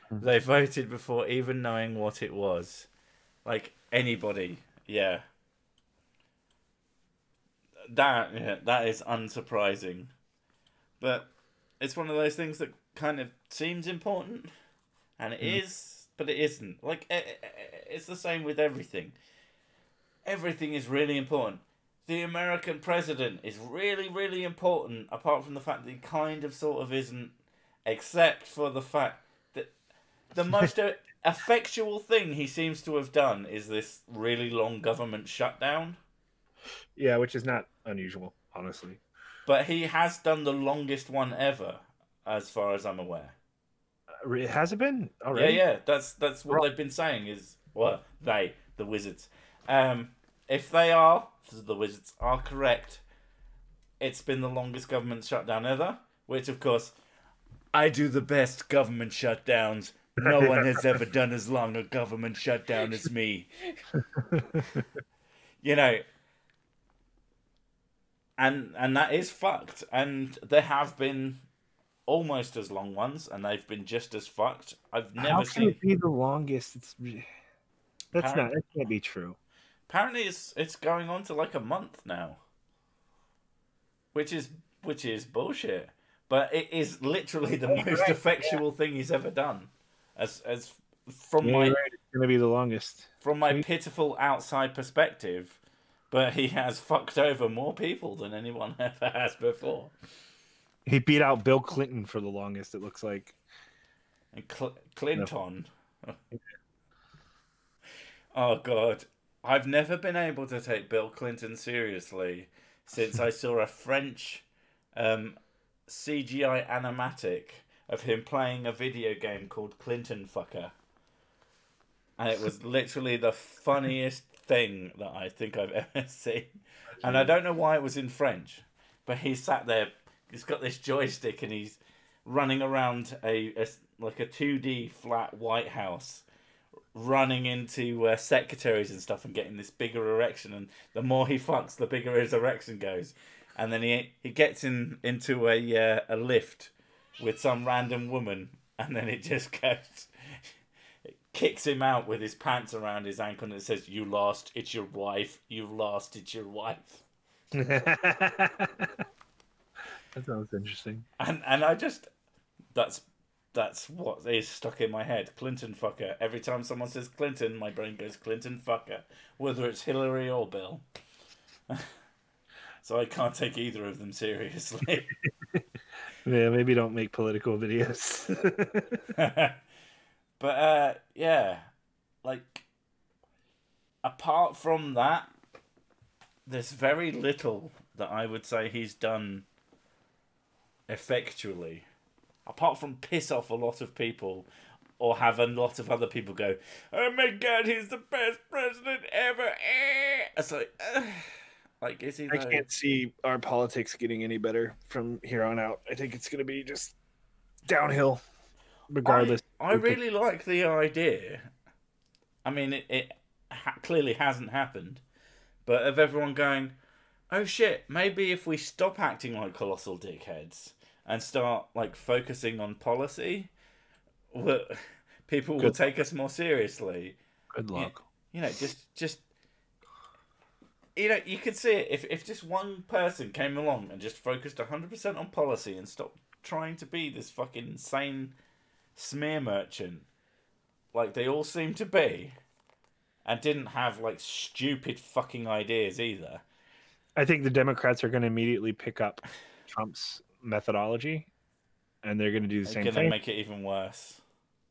Speaker 1: They voted before even knowing what it was. Like anybody, yeah. That is unsurprising. But it's one of those things that kind of seems important, and it is, but it isn't. Like it's the same with everything. Everything is really important. The American president is really, really important, apart from the fact that he kind of sort of isn't, except for the fact that the most effectual thing he seems to have done is this really long government shutdown.
Speaker 2: Yeah, which is not unusual, honestly.
Speaker 1: But he has done the longest one ever, as far as I'm aware.
Speaker 2: Has it been already?
Speaker 1: Yeah. That's what they've been saying is, well, the wizards. If the wizards are correct, it's been the longest government shutdown ever. Which, of course, I do the best government shutdowns. No one has ever done as long a government shutdown as me. You know. And that is fucked. And there have been almost as long ones, and they've been just as fucked. I've never seen
Speaker 2: it be the longest. That can't be true.
Speaker 1: Apparently, it's going on to like a month now, which is bullshit. But it is literally the most effectual thing he's ever done. As from my
Speaker 2: it's gonna be the longest
Speaker 1: from my pitiful outside perspective. But he has fucked over more people than anyone ever has before.
Speaker 2: He beat out Bill Clinton for the longest, it looks like.
Speaker 1: And Clinton. No. Oh, God. I've never been able to take Bill Clinton seriously since I saw a French CGI animatic of him playing a video game called Clinton Fucker. And it was literally the funniest thing that I think I've ever seen. And I don't know why it was in French, but he sat there, he's got this joystick and he's running around a 2D flat White House, running into secretaries and stuff and getting this bigger erection, and the more he fucks, the bigger his erection goes. And then he gets into a lift with some random woman, and then it just goes... kicks him out with his pants around his ankle and it says, "You lost, it's your wife. You lost, it's your wife."
Speaker 2: That sounds interesting.
Speaker 1: And I just, that's what is stuck in my head. Clinton Fucker. Every time someone says Clinton, my brain goes Clinton Fucker, whether it's Hillary or Bill. So I can't take either of them seriously.
Speaker 2: Yeah, maybe don't make political videos.
Speaker 1: But, yeah, like, apart from that, there's very little that I would say he's done effectually. Apart from piss off a lot of people or have a lot of other people go, "Oh my God, he's the best president ever." It's like, is he?
Speaker 2: I can't see our politics getting any better from here on out. I think it's going to be just downhill. Regardless,
Speaker 1: I really like the idea. I mean, it clearly hasn't happened, but of everyone going, "Oh shit, maybe if we stop acting like colossal dickheads and start like focusing on policy, people will take us more seriously."
Speaker 2: Good luck.
Speaker 1: You know, just you know, you could see it if just one person came along and just focused 100% on policy and stopped trying to be this fucking insane smear merchant like they all seem to be, and didn't have like stupid fucking ideas either.
Speaker 2: I think the Democrats are going to immediately pick up Trump's methodology, and they're going to do the same
Speaker 1: thing.
Speaker 2: thing.
Speaker 1: Make it even worse.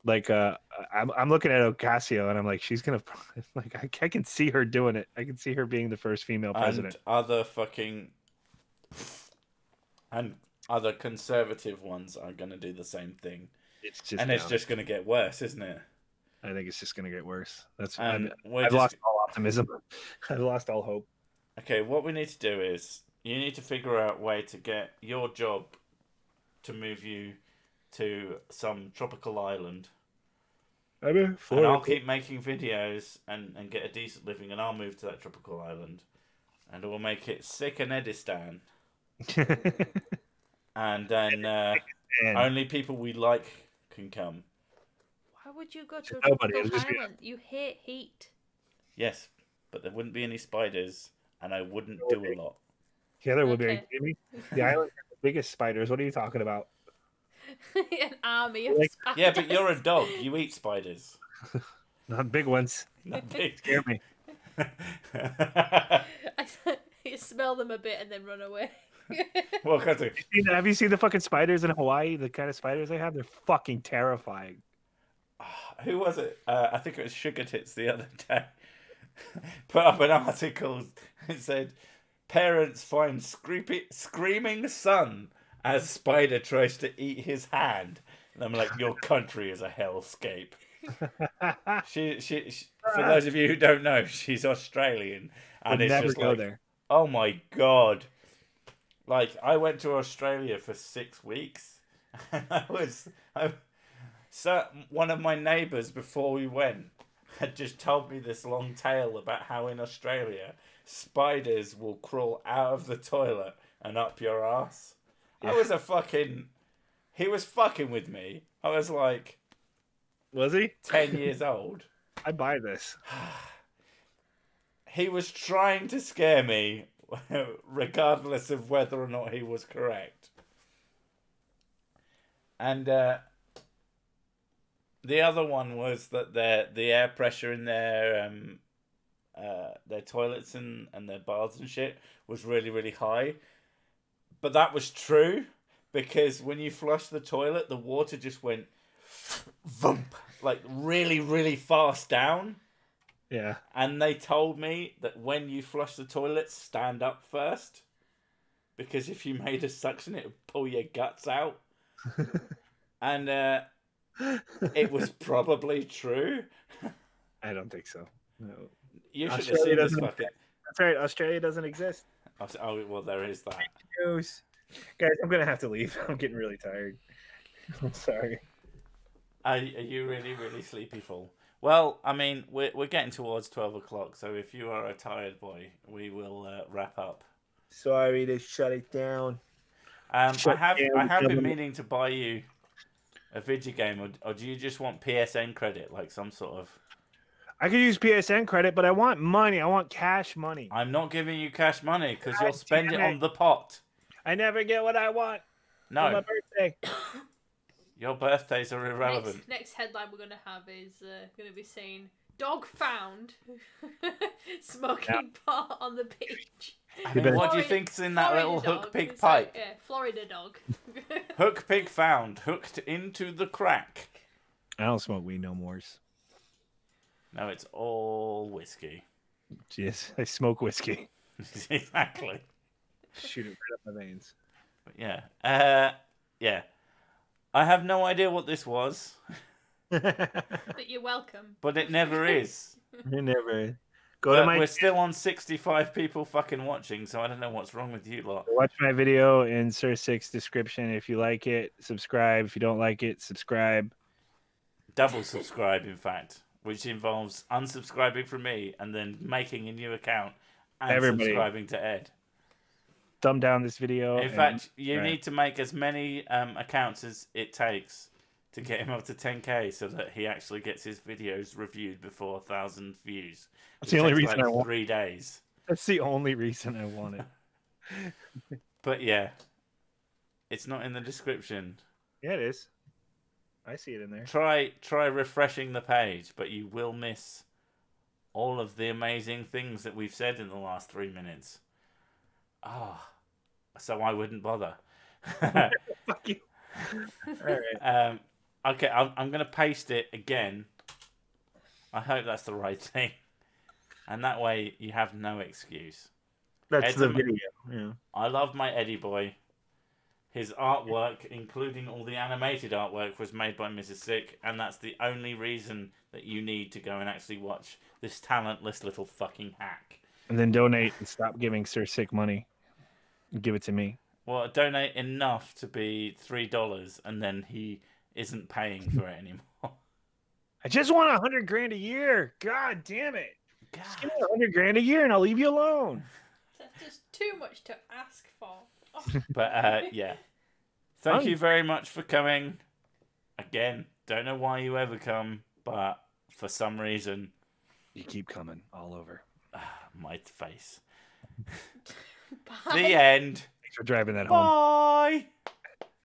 Speaker 2: Like, I'm looking at Ocasio, and I'm like, she's gonna like, I can see her doing it. I can see her being the first female president.
Speaker 1: And other conservative ones are gonna do the same thing. It's just gonna get worse, isn't it?
Speaker 2: I think it's just gonna get worse. I've lost all optimism. I've lost all hope.
Speaker 1: Okay, what we need to do is you need to figure out a way to get your job to move you to some tropical island. And I'll keep making videos and get a decent living, and I'll move to that tropical island, and we'll make it sick in Edistan. And then only people we like can come.
Speaker 3: Why would you go to a tropical island? You hate heat.
Speaker 1: Yes, but there wouldn't be any spiders, and I wouldn't do a lot.
Speaker 2: Yeah, there would be. The island has the biggest spiders. What are you talking about?
Speaker 3: An army of spiders.
Speaker 1: Yeah, but you're a dog. You eat spiders.
Speaker 2: Not big ones.
Speaker 1: Not big.
Speaker 2: Scare me.
Speaker 3: You smell them a bit and then run away.
Speaker 1: Well,
Speaker 2: have you seen the fucking spiders in Hawaii? The kind of spiders they have? They're fucking terrifying.
Speaker 1: Who was it? I think it was Sugar Tits the other day. Put up an article. It said, parents find screaming son as spider tries to eat his hand. And I'm like, your country is a hellscape. She for those of you who don't know, she's Australian. And it's
Speaker 2: never
Speaker 1: just
Speaker 2: go
Speaker 1: like,
Speaker 2: there.
Speaker 1: Oh my God. Like, I went to Australia for 6 weeks. And so one of my neighbours before we went had just told me this long tale about how in Australia spiders will crawl out of the toilet and up your ass. Yeah. He was fucking with me. I was like,
Speaker 2: was he
Speaker 1: 10 years old?
Speaker 2: I buy this.
Speaker 1: He was trying to scare me, regardless of whether or not he was correct. And the other one was that the air pressure in their toilets and their baths and shit was really, really high. But that was true, because when you flush the toilet, the water just went vump, like really, really fast down.
Speaker 2: Yeah.
Speaker 1: And they told me that when you flush the toilet, stand up first, because if you made a suction, it would pull your guts out. And it was probably true.
Speaker 2: I don't think so. No.
Speaker 1: You should have seen this fucking...
Speaker 2: That's right. Australia doesn't exist.
Speaker 1: Oh, well, there is that.
Speaker 2: News. Guys, I'm going to have to leave. I'm getting really tired. I'm sorry.
Speaker 1: Are you really, really sleepy full? Well, I mean, we're getting towards 12 o'clock, so if you are a tired boy, we will wrap up.
Speaker 2: Sorry to shut it down.
Speaker 1: I have been meaning to buy you a video game, or do you just want PSN credit, like some sort of...
Speaker 2: I could use PSN credit, but I want money. I want cash money.
Speaker 1: I'm not giving you cash money, because you'll spend it on the pot.
Speaker 2: I never get what I want.
Speaker 1: No.
Speaker 2: For my birthday.
Speaker 1: Your birthdays are irrelevant.
Speaker 3: Next headline we're going to have is going to be saying, dog found smoking pot on the beach.
Speaker 1: I mean, what do you think's in that little hook pig pipe?
Speaker 3: Yeah, Florida dog.
Speaker 1: Hook pig found, hooked into the crack.
Speaker 2: I don't smoke weed no more.
Speaker 1: No, it's all whiskey.
Speaker 2: Yes, I smoke whiskey.
Speaker 1: Exactly.
Speaker 2: Shoot it right up my veins.
Speaker 1: But yeah. Yeah. I have no idea what this was.
Speaker 3: But you're welcome.
Speaker 1: But it never is.
Speaker 2: It never is.
Speaker 1: We're still on 65 people fucking watching, so I don't know what's wrong with you lot.
Speaker 2: Watch my video in Sir Six description. If you like it, subscribe. If you don't like it, subscribe.
Speaker 1: Double subscribe, in fact, which involves unsubscribing from me and then making a new account and subscribing to Ed.
Speaker 2: Thumb down this video.
Speaker 1: In fact, you need to make as many accounts as it takes to get him up to 10k, so that he actually gets his videos reviewed before 1,000 views.
Speaker 2: That's the only reason I want
Speaker 1: 3 days.
Speaker 2: That's the only reason I want it.
Speaker 1: But yeah, it's not in the description.
Speaker 2: Yeah, it is. I see it in there.
Speaker 1: Try refreshing the page, but you will miss all of the amazing things that we've said in the last 3 minutes. So I wouldn't bother.
Speaker 2: Fuck you. All right.
Speaker 1: Okay, I'm going to paste it again. I hope that's the right thing. And that way you have no excuse.
Speaker 2: That's the video. Yeah.
Speaker 1: I love my Eddie boy. His artwork, including all the animated artwork, was made by Mrs. Sick, and that's the only reason that you need to go and actually watch this talentless little fucking hack.
Speaker 2: And then donate and stop giving Sir Sick money. Give it to me.
Speaker 1: Well, donate enough to be $3, and then he isn't paying for it anymore.
Speaker 2: I just want $100,000 a year. God damn it!
Speaker 1: God.
Speaker 2: Just give me $100,000 a year, and I'll leave you alone.
Speaker 3: That's just too much to ask for. Oh.
Speaker 1: But yeah, thank you very much for coming. Again, don't know why you ever come, but for some reason,
Speaker 2: you keep coming all over.
Speaker 1: My face.
Speaker 3: Bye.
Speaker 1: The end.
Speaker 2: Thanks for driving that home.
Speaker 1: Bye.